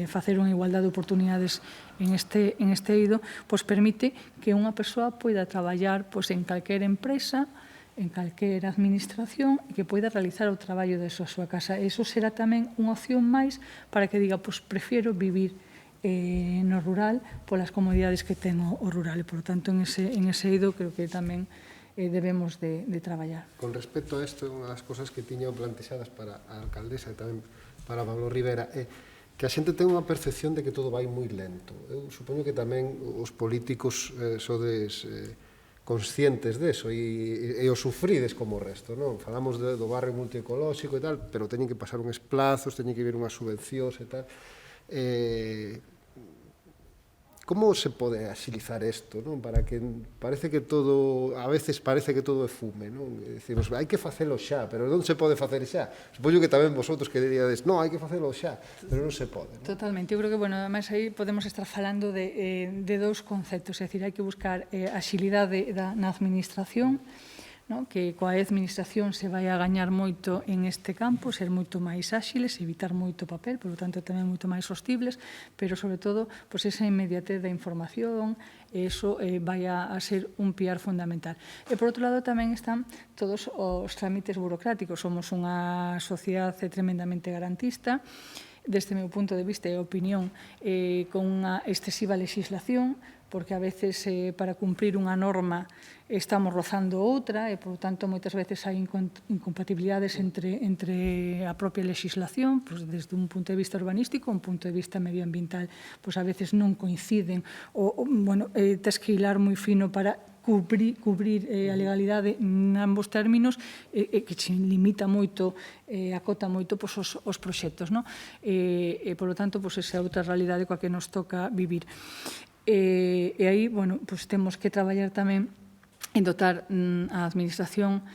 facer unha igualdade de oportunidades en este eido, permite que unha persoa poida traballar en calquer empresa, en calquera administración, e que poida realizar o traballo da súa casa. Eso será tamén unha opción máis para que diga, prefiero vivir no rural polas comodidades que ten o rural. E, por tanto, en ese eido creo que tamén debemos de traballar. Con respecto a isto, unha das cosas que tiñan plantexadas para a alcaldesa e tamén para Pablo Rivera é que a xente ten unha percepción de que todo vai moi lento. Eu supoño que tamén os políticos sodes conscientes deso e o sufrides como o resto, non? Falamos do barrio multiecolóxico e tal, pero teñen que pasar uns plazos, teñen que vir unhas subvencións e tal. como se pode axilizar isto, non? Para que parece que todo, a veces parece que todo é fume, non? Decimos, hai que facelo xa, pero non se pode facer xa. Supoño que tamén vosotros que diríades, non, hai que facelo xa, pero non se pode, non? Totalmente, eu creo que, bueno, además aí podemos estar falando de dous conceptos, é dicir, hai que buscar a axilidade na administración, no? Que coa administración se vai a gañar moito en este campo, ser moito máis áxiles, evitar moito papel, por lo tanto tamén moito máis sostibles, pero sobre todo pois esa inmediatez da información, eso vai a ser un piar fundamental. E por outro lado tamén están todos os trámites burocráticos, somos unha sociedade tremendamente garantista, desde o meu punto de vista e opinión, con unha excesiva legislación, porque a veces para cumprir unha norma estamos rozando outra e, por tanto, moitas veces hai incompatibilidades entre a propia legislación, pois, desde un punto de vista urbanístico, un punto de vista medioambiental, pois a veces non coinciden, bueno, tes que hilar moi fino para cubrir a legalidade en ambos términos que se limita moito, acota moito os proxectos, non? E, por lo tanto, esa outra realidade coa que nos toca vivir. E aí, bueno, temos que traballar tamén en dotar a administración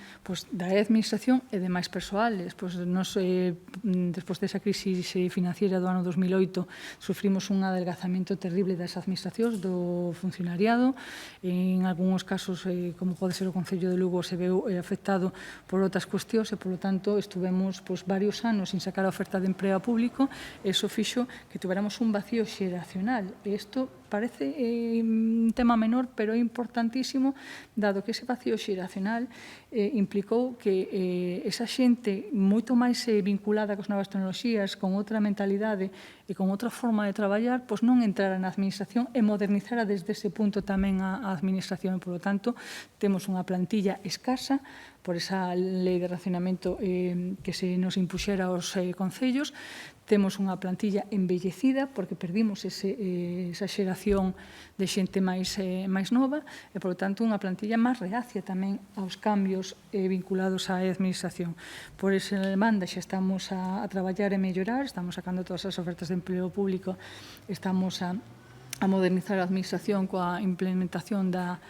da administración e de máis persoales. Nos, despois desa crise financiera do ano 2008, sufrimos un adelgazamento terrible das administracións, do funcionariado. En algúns casos, como pode ser o Concello de Lugo, se veu afectado por outras cuestións e, por lo tanto, estuvemos varios anos sin sacar a oferta de emprego público e iso fixo que tuveramos un vacío xeracional. E isto parece un tema menor, pero é importantísimo, dado que ese vacío xeracional implicou que esa xente moito máis vinculada cos novas tecnoloxías, con outra mentalidade e con outra forma de traballar, non entrara na administración e modernizara desde ese punto tamén a administración. Por lo tanto, temos unha plantilla escasa por esa lei de racionamento que se nos impuxera aos concellos. Temos unha plantilla envellecida porque perdimos esa xeración de xente máis nova e, por lo tanto, unha plantilla máis reacia tamén aos cambios vinculados á administración. Por esa demanda xa estamos a traballar e mellorar, estamos sacando todas as ofertas de empleo público, estamos a modernizar a administración coa implementación da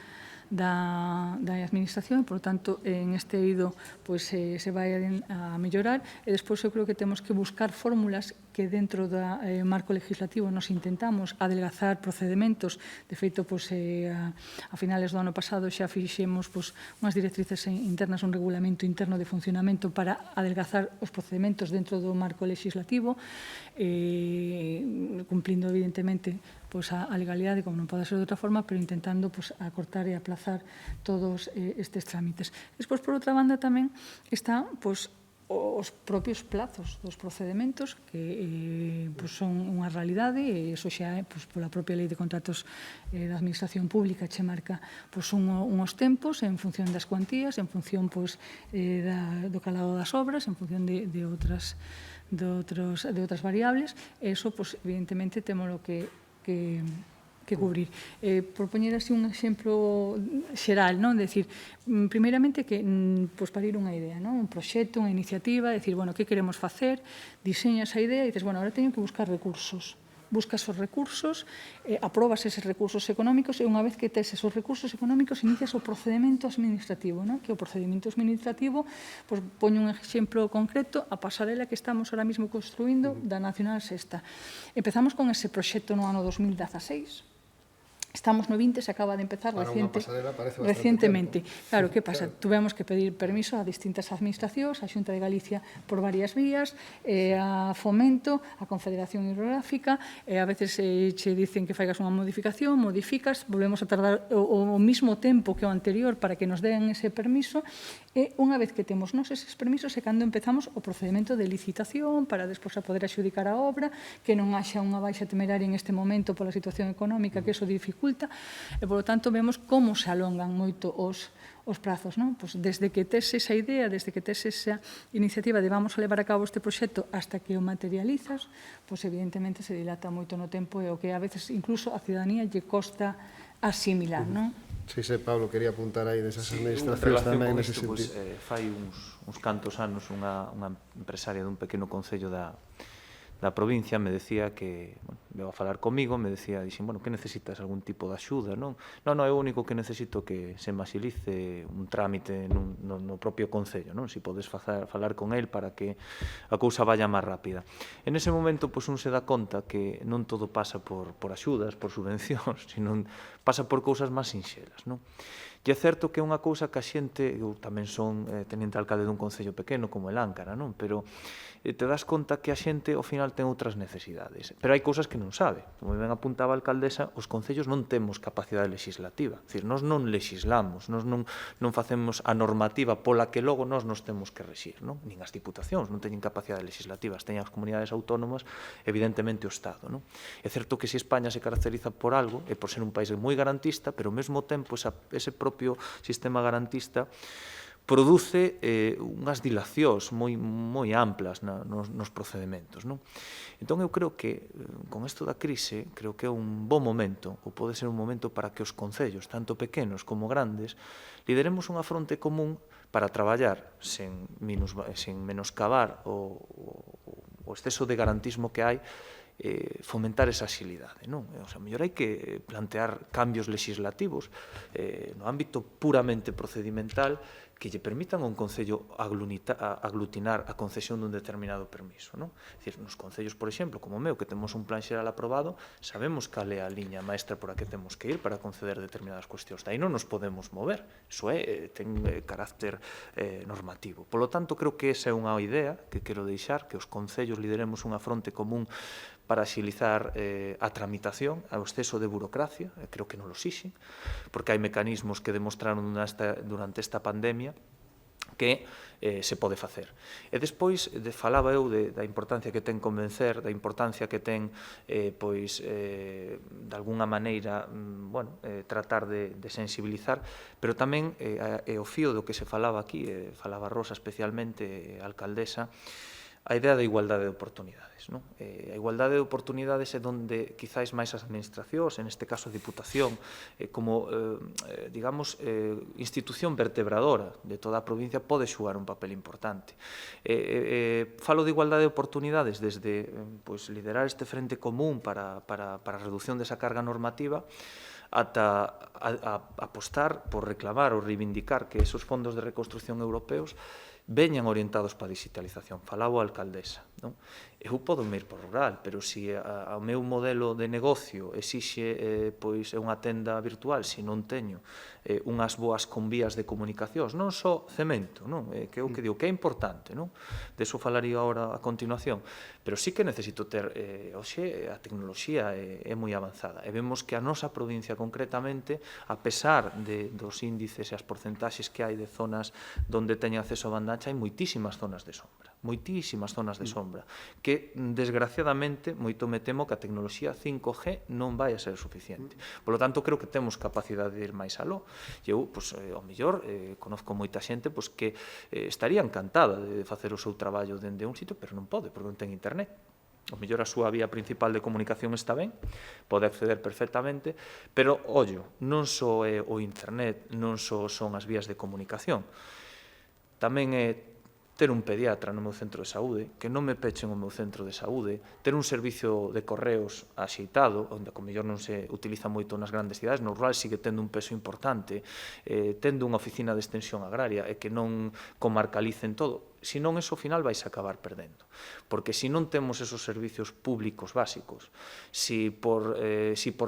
administración, por lo tanto, en este eido se vai a mellorar e despois eu creo que temos que buscar fórmulas que dentro do marco legislativo nos intentamos adelgazar procedementos. De feito, a finales do ano pasado xa fixemos unhas directrices internas, un regulamento interno de funcionamento para adelgazar os procedementos dentro do marco legislativo, cumplindo evidentemente a legalidade, como non pode ser de outra forma, pero intentando acortar e aplazar todos estes trámites. Despois, por outra banda, tamén están os propios plazos dos procedementos, que son unha realidade, e iso xa é pola propia lei de contratos da administración pública, che marca unhos tempos en función das cuantías, en función do calado das obras, en función de outras variables, e iso, evidentemente, témolo que cubrir. Por poñer así un exemplo xeral, non? Decir, primeiramente, que para ir unha idea, un proxecto, unha iniciativa, decir, bueno, que queremos facer, diseñas a idea e dices, bueno, ahora teño que buscar recursos. Buscas os recursos, aprobas eses recursos económicos e unha vez que tes esos recursos económicos inicias o procedimento administrativo, que o procedimento administrativo, poño un exemplo concreto, a pasarela que estamos ahora mismo construindo da Nacional Sexta. Empezamos con ese proxecto no ano 2016, estamos no 20, se acaba de empezar recientemente. Claro, que pasa? Tuvemos que pedir permiso a distintas administracións, a Xunta de Galicia por varias vías, a Fomento, a Confederación Hidrográfica, a veces che dicen que faigas unha modificación, modificas, volvemos a tardar o mismo tempo que o anterior para que nos den ese permiso, e unha vez que temos eses permisos é cando empezamos o procedimento de licitación para despois a poder axudicar a obra, que non haxa unha baixa temeraria en este momento pola situación económica, que eso dificulta, e, por lo tanto, vemos como se alongan moito os prazos, non? Desde que tes esa idea, desde que tes esa iniciativa de vamos a levar a cabo este proxecto hasta que o materializas, evidentemente se dilata moito no tempo e o que a veces incluso a ciudadanía lle costa asimilar, non? Sí, Pablo, quería apuntar aí desas administracións tamén nese sentido. Fai uns cantos anos unha empresaria dun pequeno concello da da provincia me decía que, bueno, veo a falar comigo, me decía, dixen, bueno, que necesitas algún tipo de axuda, non? Non, é o único que necesito que se me axilice un trámite no propio Concello, non? Si podes falar con el para que a cousa vaya máis rápida. En ese momento, pois, un se dá conta que non todo pasa por axudas, por subvencións, sino pasa por cousas máis sinxelas, non? E é certo que é unha cousa que a xente, eu tamén son tenente alcalde dun concello pequeno como el Áncara, non? Pero te das conta que a xente ao final ten outras necesidades, pero hai cousas que non sabe. Como ben apuntaba a alcaldesa, os concellos non temos capacidade legislativa, é dicir, nós non legislamos, nós non facemos a normativa pola que logo nós nos temos que rexir, non? Nin as diputacións non teñen capacidade legislativa, as teñen as comunidades autónomas, evidentemente o Estado, non? É certo que se España se caracteriza por algo, é por ser un país moi garantista, pero ao mesmo tempo ese propio sistema garantista produce unhas dilacións moi amplas nos procedementos, non? Entón, eu creo que, con isto da crise, creo que é un bon momento, ou pode ser un momento para que os concellos, tanto pequenos como grandes, lideremos unha fronte común para traballar sen menoscabar o exceso de garantismo que hai, fomentar esa axilidade, non? O sea, mellor hai que plantear cambios legislativos no ámbito puramente procedimental que lle permitan a un concello aglutinar a concesión dun determinado permiso, non? É dicir, nos concellos, por exemplo, como o meu, que temos un plan xeral aprobado, sabemos cal é a liña maestra por a que temos que ir para conceder determinadas cuestións. Daí non nos podemos mover. Iso ten carácter normativo. Por lo tanto, creo que esa é unha idea que quero deixar, que os concellos lideremos unha fronte común para axilizar a tramitación, ao exceso de burocracia, creo que non lo xixen, porque hai mecanismos que demostraron durante esta pandemia que se pode facer. E despois falaba eu da importancia que ten convencer, da importancia que ten de alguna maneira tratar de sensibilizar, pero tamén o fío do que se falaba aquí, falaba Rosa especialmente, a alcaldesa, a idea da igualdade de oportunidades, non? A igualdade de oportunidades é onde quizáis máis as administracións, en este caso a Diputación, como, digamos, institución vertebradora de toda a provincia, pode xugar un papel importante. Falo de igualdade de oportunidades desde liderar este frente común para a reducción desa carga normativa, ata apostar por reclamar ou reivindicar que esos fondos de reconstrucción europeos veñan orientados para a digitalización. Falaba a alcaldesa, non? Eu podo ir por rural, pero se o meu modelo de negocio exixe unha tenda virtual, se non teño unhas boas convías de comunicacións, non só cemento, non? Que é o que digo, que é importante, non? De iso falaría agora a continuación, pero sí que necesito ter, hoxe a tecnoloxía é moi avanzada, e vemos que a nosa provincia concretamente, a pesar dos índices e as porcentaxes que hai de zonas onde teñen acceso a banda ancha, hai moitísimas zonas de sombra, que desgraciadamente moito me temo que a tecnoloxía 5G non vai a ser suficiente. Por lo tanto, creo que temos capacidade de ir máis aló. E eu, ao mellor, conozco moita xente que estaría encantada de facer o seu traballo dende un sitio, pero non pode, porque non ten internet. O mellor a súa vía principal de comunicación está ben, pode acceder perfectamente, pero, ollo, non só é o internet, non só son as vías de comunicación, tamén é ter un pediatra no meu centro de saúde, que non me pechen o meu centro de saúde, ter un servicio de correos axeitado, onde a mellor non se utiliza moito nas grandes cidades, no rural sigue tendo un peso importante, tendo unha oficina de extensión agraria e que non comarcalicen todo, senón eso ao final vais a acabar perdendo. Porque se non temos esos servicios públicos básicos, se por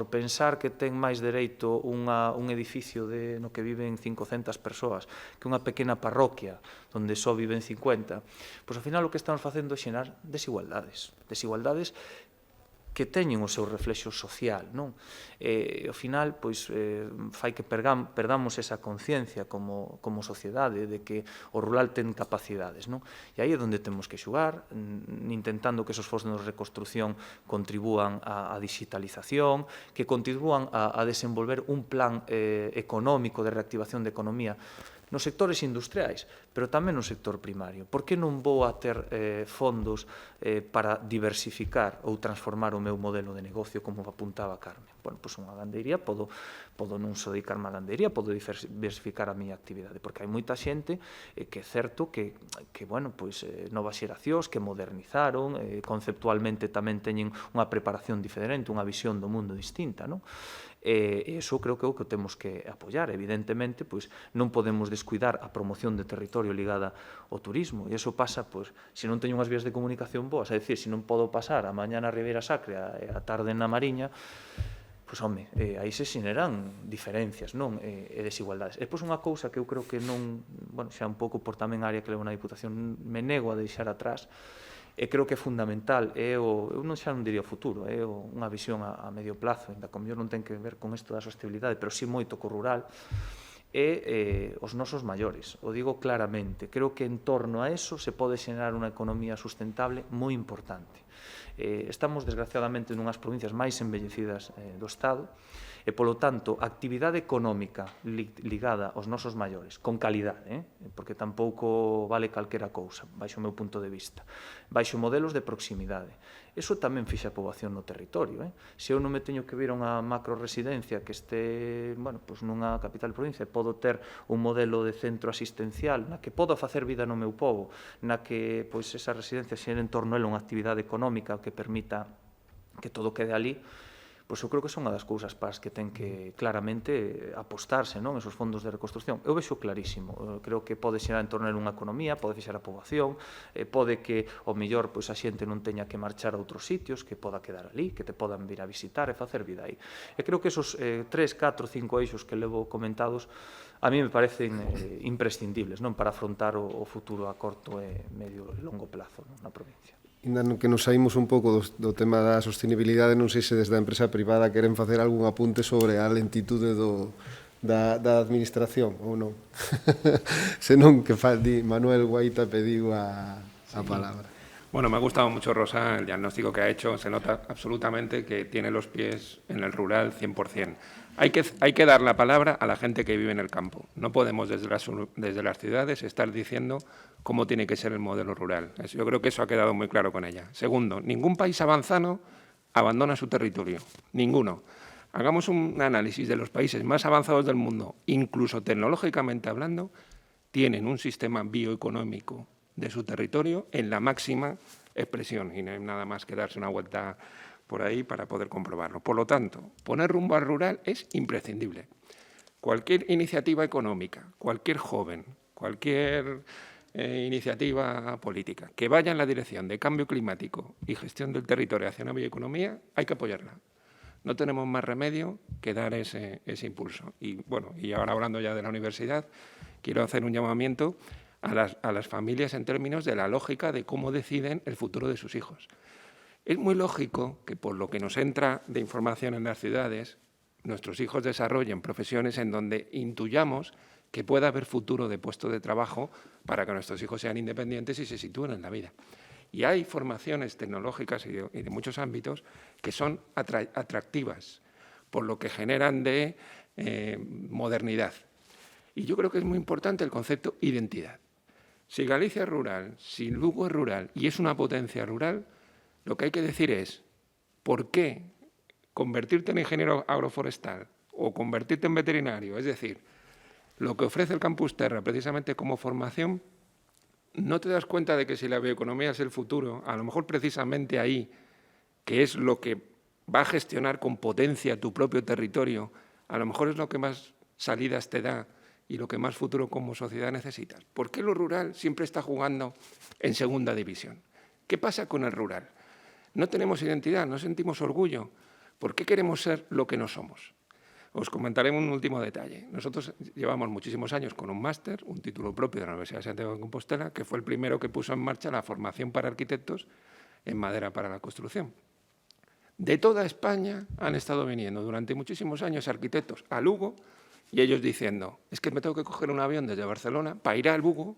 pensar que ten máis dereito un edificio no que viven 500 persoas que unha pequena parroquia onde só viven 50, pois ao final o que estamos facendo é xerar desigualdades que teñen o seu reflexo social, non? Ao final, fai que perdamos esa conciencia como sociedade de que o rural ten capacidades, non? E aí é onde temos que xugar, intentando que esos fondos de reconstrucción contribúan á digitalización, que contribúan a desenvolver un plan económico de reactivación de economía nos sectores industriais, pero tamén no sector primario. Por que non vou a ter fondos para diversificar ou transformar o meu modelo de negocio, como apuntaba Carmen? Bueno, pois unha gandeiría, podo non só dedicarme a gandeiría, podo diversificar a miña actividade, porque hai moita xente que é certo que bueno, pois novas xeracións que modernizaron, conceptualmente tamén teñen unha preparación diferente, unha visión do mundo distinta, non? E iso creo que é o que temos que apoiar. Evidentemente, pois, non podemos descuidar a promoción de territorio ligada ao turismo, e iso pasa, pois, se non teño unhas vías de comunicación boas, é dicir, se non podo pasar a mañá na Ribeira Sacra e a tarde na Mariña, pois, home, aí se xeneran diferencias, non? E desigualdades. E, pois, unha cousa que eu creo que non, bueno, xa un pouco por tamén a área que levo na Diputación, me nego a deixar atrás, e creo que é fundamental, eu xa non diría o futuro, é unha visión a medio plazo, ainda como non ten que ver con isto da sostenibilidade, pero sí moito co rural, e os nosos maiores. O digo claramente, creo que en torno a eso se pode xenerar unha economía sustentable moi importante. Estamos, desgraciadamente, nunhas provincias máis envellecidas do Estado, e, polo tanto, actividade económica ligada aos nosos maiores, con calidade, porque tampouco vale calquera cousa, baixo o meu punto de vista, baixo modelos de proximidade. Iso tamén fixa a poboación no territorio. Se eu non me teño que vir a unha macro-residencia que este, bueno, pois nunha capital de provincia, podo ter un modelo de centro asistencial na que podo facer vida no meu pobo, na que pois esa residencia xere en torno a ela unha actividade económica que permita que todo quede ali, pois eu creo que son unha das cousas para as que ten que claramente apostarse, non, esos fondos de reconstrucción. Eu vexo clarísimo, creo que pode xerar en torno a unha economía, pode fixar a poboación, pode que ao mellor pois a xente non teña que marchar a outros sitios, que poda quedar ali, que te podan vir a visitar e facer vida aí. E creo que esos 3, 4, 5 eixos que levo comentados a mí me parecen imprescindibles, non, para afrontar o futuro a corto e medio e longo plazo, non, na provincia. Ainda que nos saímos un pouco do tema da sostenibilidade, non sei se desde a empresa privada queren facer algún apunte sobre a lentitude da administración ou non. Senón que Manuel Guaita pediu a palabra. Bueno, me ha gustado mucho, Rosa, el diagnóstico que ha hecho. Se nota absolutamente que tiene los pies en el rural 100%. Hay que dar la palabra a la gente que vive en el campo. No podemos desde las ciudades estar diciendo cómo tiene que ser el modelo rural. Yo creo que eso ha quedado muy claro con ella. Segundo, ningún país avanzado abandona su territorio. Ninguno. Hagamos un análisis de los países más avanzados del mundo, incluso tecnológicamente hablando, tienen un sistema bioeconómico de su territorio en la máxima expresión. Y no hay nada más que darse una vuelta por ahí para poder comprobarlo. Por lo tanto, poner rumbo al rural es imprescindible. Cualquier iniciativa económica, cualquier joven, cualquier iniciativa política que vaya en la dirección de cambio climático y gestión del territorio hacia una bioeconomía, hay que apoyarla. No tenemos más remedio que dar ese impulso. Y bueno, y ahora hablando ya de la universidad, quiero hacer un llamamiento a las familias en términos de la lógica de cómo deciden el futuro de sus hijos. Es muy lógico que por lo que nos entra de información en las ciudades, nuestros hijos desarrollen profesiones en donde intuyamos que pueda haber futuro de puesto de trabajo para que nuestros hijos sean independientes y se sitúen en la vida. Y hay formaciones tecnológicas y de muchos ámbitos que son atractivas por lo que generan de modernidad. Y yo creo que es muy importante el concepto identidad. Si Galicia es rural, si Lugo es rural y es una potencia rural, lo que hay que decir es, ¿por qué convertirte en ingeniero agroforestal o convertirte en veterinario? Es decir, lo que ofrece el Campus Terra precisamente como formación, no te das cuenta de que si la bioeconomía es el futuro, a lo mejor precisamente ahí, que es lo que va a gestionar con potencia tu propio territorio, a lo mejor es lo que más salidas te da y lo que más futuro como sociedad necesitas. ¿Por qué lo rural siempre está jugando en segunda división? ¿Qué pasa con el rural? No tenemos identidad, no sentimos orgullo. ¿Por qué queremos ser lo que no somos? Os comentaré un último detalle. Nosotros llevamos muchísimos años con un máster, un título propio de la Universidad de Santiago de Compostela, que fue el primero que puso en marcha la formación para arquitectos en madera para la construcción. De toda España han estado viniendo durante muchísimos años arquitectos a Lugo y ellos diciendo, es que me tengo que coger un avión desde Barcelona para ir a Lugo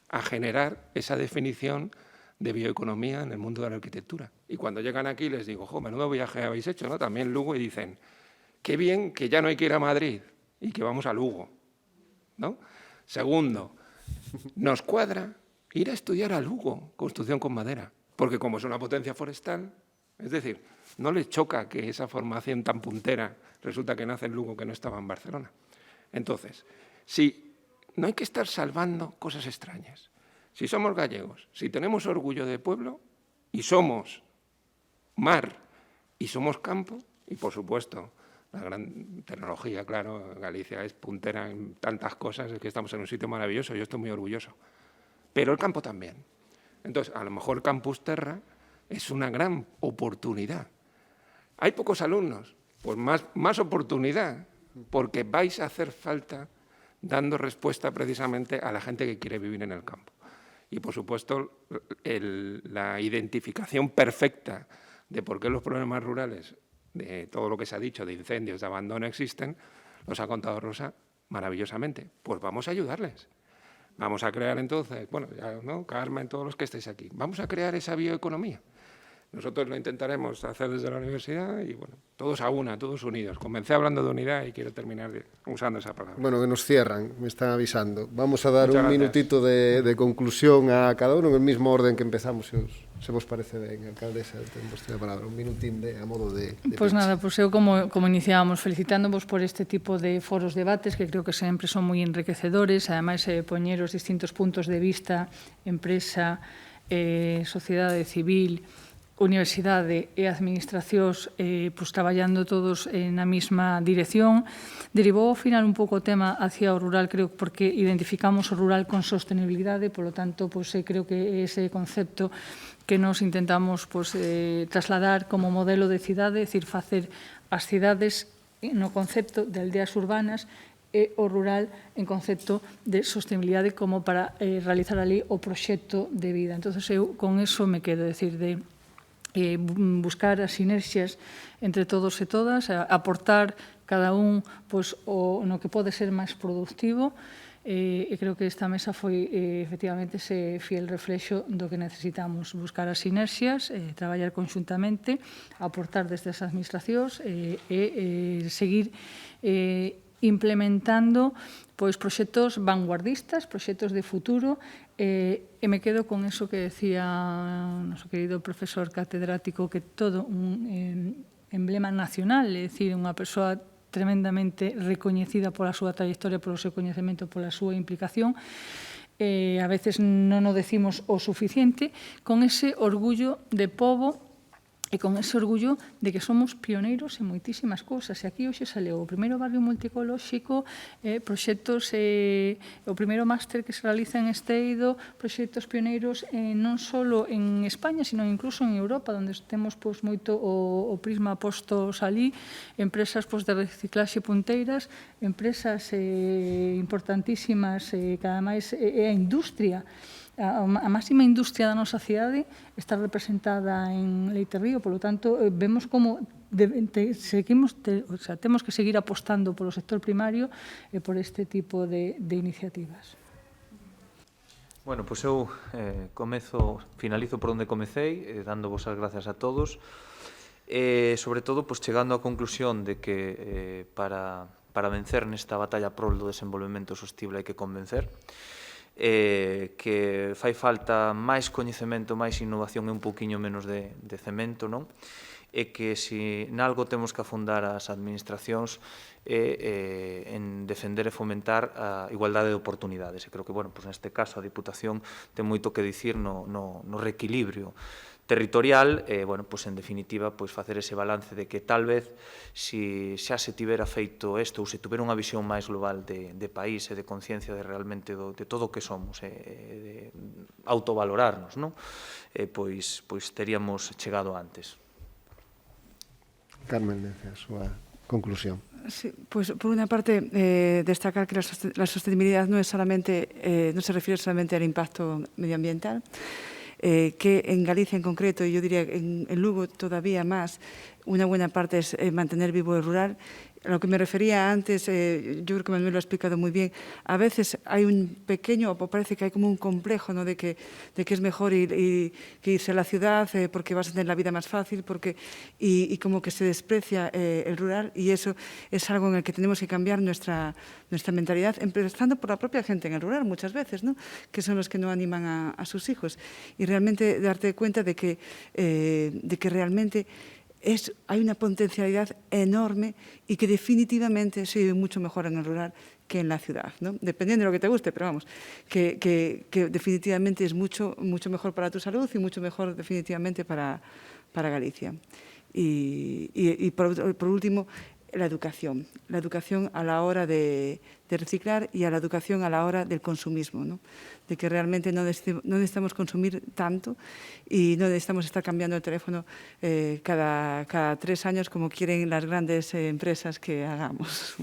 a generar esa definición de bioeconomía en el mundo de la arquitectura. Y cuando llegan aquí les digo, jo, menudo viaje habéis hecho, ¿no? También Lugo, y dicen, qué bien que ya no hay que ir a Madrid y que vamos a Lugo, ¿no? Segundo, nos cuadra ir a estudiar a Lugo, construcción con madera, porque como es una potencia forestal, es decir, no les choca que esa formación tan puntera resulta que nace en Lugo que no estaba en Barcelona. Entonces, si no hay que estar salvando cosas extrañas. Si somos gallegos, si tenemos orgullo de pueblo y somos mar y somos campo, y por supuesto la gran tecnología, claro, Galicia es puntera en tantas cosas, es que estamos en un sitio maravilloso, yo estoy muy orgulloso. Pero el campo también. Entonces, a lo mejor Campus Terra es una gran oportunidad. ¿Hay pocos alumnos? Pues más oportunidad, porque vais a hacer falta dando respuesta precisamente a la gente que quiere vivir en el campo. Y, por supuesto, la identificación perfecta de por qué los problemas rurales, de todo lo que se ha dicho, de incendios, de abandono, existen, los ha contado Rosa maravillosamente. Pues vamos a ayudarles. Vamos a crear entonces, bueno, ya, ¿no? Carmen, todos los que estéis aquí, vamos a crear esa bioeconomía. Nosotros lo intentaremos hacer desde la universidad y, bueno, todos a una, todos unidos. Comencé hablando de unidad y quiero terminar usando esa palabra. Bueno, que nos cierran, me están avisando. Vamos a dar un minutito de conclusión a cada uno en el mismo orden que empezamos, se vos parece ben, alcaldesa, ten vostede a palabra, un minutín a modo de Pois nada, pois eu como iniciábamos felicitándoos por este tipo de foros debates que creo que sempre son moi enriquecedores, ademais poñer os distintos puntos de vista, empresa, sociedade civil, universidade e administracións pois, traballando todos na mesma dirección. Derivou ao final un pouco o tema hacia o rural, creo, porque identificamos o rural con sostenibilidade, polo tanto, pois, creo que ese concepto que nos intentamos pois, trasladar como modelo de cidade, é dicir, facer as cidades no concepto de aldeas urbanas e o rural en concepto de sostenibilidade como para realizar ali o proxecto de vida. Entón, eu con eso me quedo, decir, de buscar as sinerxias entre todos e todas, aportar cada un pois, no que pode ser máis productivo, e creo que esta mesa foi efectivamente ese fiel reflexo do que necesitamos, buscar as sinerxias, traballar conxuntamente, aportar desde as administracións e seguir implementando pois proxectos vanguardistas, proxectos de futuro, e me quedo con eso que decía o noso querido profesor catedrático, que todo un emblema nacional, é dicir, unha persoa tremendamente recoñecida pola súa trayectoria, polo seu coñecemento, pola súa implicación, a veces non o decimos o suficiente, con ese orgullo de pobo e con ese orgullo de que somos pioneiros en moitísimas cousas. E aquí hoxe saleu o primeiro barrio multicolóxico, proxectos, o primeiro máster que se realiza en Esteido, proxectos pioneiros non só en España, sino incluso en Europa, onde temos pois, moito o prisma postos ali, empresas pois, de reciclaxe punteiras, empresas importantísimas que ademais é a industria, a máxima industria da nosa cidade está representada en Leite Río, polo tanto, vemos como temos que seguir apostando polo sector primario e por este tipo de iniciativas. Bueno, pois eu finalizo por onde comecei, dándovos as gracias a todos, sobre todo, pois, chegando á conclusión de que para vencer nesta batalla prol do desenvolvemento sostible hai que convencer, que fai falta máis coñecemento, máis innovación e un pouquiño menos de cemento, non? E que se nalgo temos que afundar as administracións en defender e fomentar a igualdade de oportunidades. E creo que, bueno, pues neste caso a Diputación ten moito que dicir no reequilibrio territorial, bueno, pues en definitiva, pues facer ese balance de que tal vez si xa se tivera feito isto ou se tuvera unha visión máis global de país e de conciencia de realmente de todo o que somos, de autovalorarnos, non? Pois teríamos chegado antes. Carmen, a súa conclusión. Sí, pues por una parte destacar que la sostenibilidad no se refiere solamente al impacto medioambiental, que en Galicia en concreto, y yo diría en Lugo todavía más, una buena parte es mantener vivo el rural A lo que me refería antes, yo creo que Manuel lo ha explicado muy bien, a veces hay un pequeño, o parece que hay como un complejo, ¿no?, de que es mejor que irse a la ciudad porque vas a tener la vida más fácil, y como que se desprecia el rural, y eso es algo en el que tenemos que cambiar nuestra mentalidad, empezando por la propia gente en el rural muchas veces, ¿no?, que son los que no animan a sus hijos, y realmente darte cuenta de que realmente hay una potencialidad enorme y que definitivamente se vive mucho mejor en el rural que en la ciudad, ¿no? Dependiendo de lo que te guste, pero vamos, que definitivamente es mucho mejor para tu salud y mucho mejor definitivamente para Galicia. Y por último, la educación a la hora de reciclar y a la educación a la hora del consumismo, ¿no? De que realmente no necesitamos consumir tanto y no necesitamos estar cambiando el teléfono cada 3 años como quieren las grandes empresas que hagamos.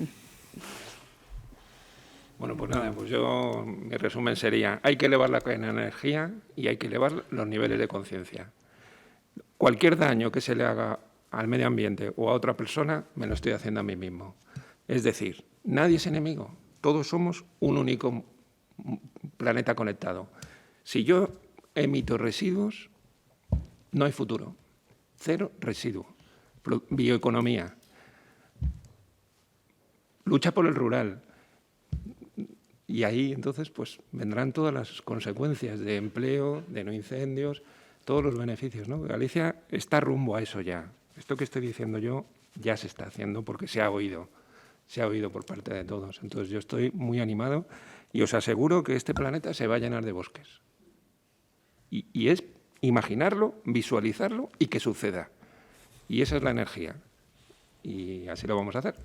Bueno, pues nada, pues mi resumen sería, hay que elevar la cadena de energía y hay que elevar los niveles de conciencia. Cualquier daño que se le haga al medio ambiente o a otra persona, me lo estoy haciendo a mí mismo. Es decir, nadie es enemigo, todos somos un único planeta conectado. Si yo emito residuos, no hay futuro. 0 residuos. Bioeconomía. Lucha por el rural. Y ahí, entonces, pues vendrán todas las consecuencias de empleo, de no incendios, todos los beneficios, ¿no? Galicia está rumbo a eso ya. Esto que estoy diciendo yo ya se está haciendo porque se ha oído por parte de todos. Entonces yo estoy muy animado y os aseguro que este planeta se va a llenar de bosques. Y es imaginarlo, visualizarlo y que suceda. Y esa es la energía. Y así lo vamos a hacer.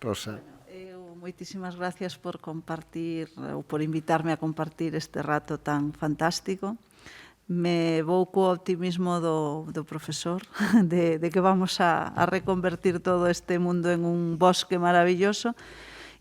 Rosa. Moitísimas gracias por compartir ou por invitarme a compartir este rato tan fantástico. Me vou co optimismo do profesor de que vamos a reconvertir todo este mundo en un bosque maravilloso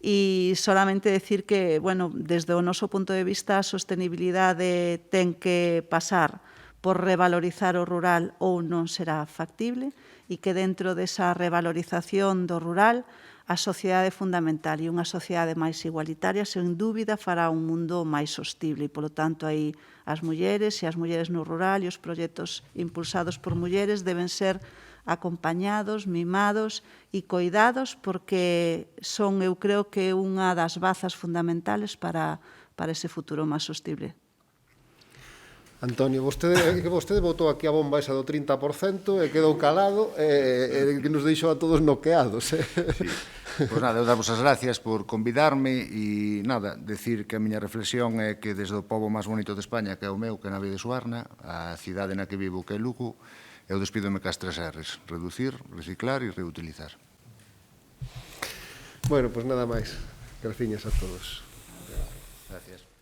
e solamente decir que, bueno, desde o noso punto de vista a sostenibilidade ten que pasar por revalorizar o rural ou non será factible e que dentro desa revalorización do rural a sociedade é fundamental e unha sociedade máis igualitaria, sen dúbida, fará un mundo máis sostible e, polo tanto, aí as mulleres e as mulleres no rural e os proxectos impulsados por mulleres deben ser acompañados, mimados e coidados porque son, eu creo que, unha das bazas fundamentales para ese futuro máis sostible. Antonio, vostede votou aquí a bomba esa do 30% e quedou calado e que nos deixou a todos noqueados. Sí. Pois nada, eu damos as gracias por convidarme e nada, decir que a miña reflexión é que desde o pobo máis bonito de España, que é o meu, que é Navia de Suarna, a cidade na que vivo, que é Lugo, eu despídome cas 3 R's: reducir, reciclar e reutilizar. Bueno, pois nada máis. Graciñas a todos. Gracias.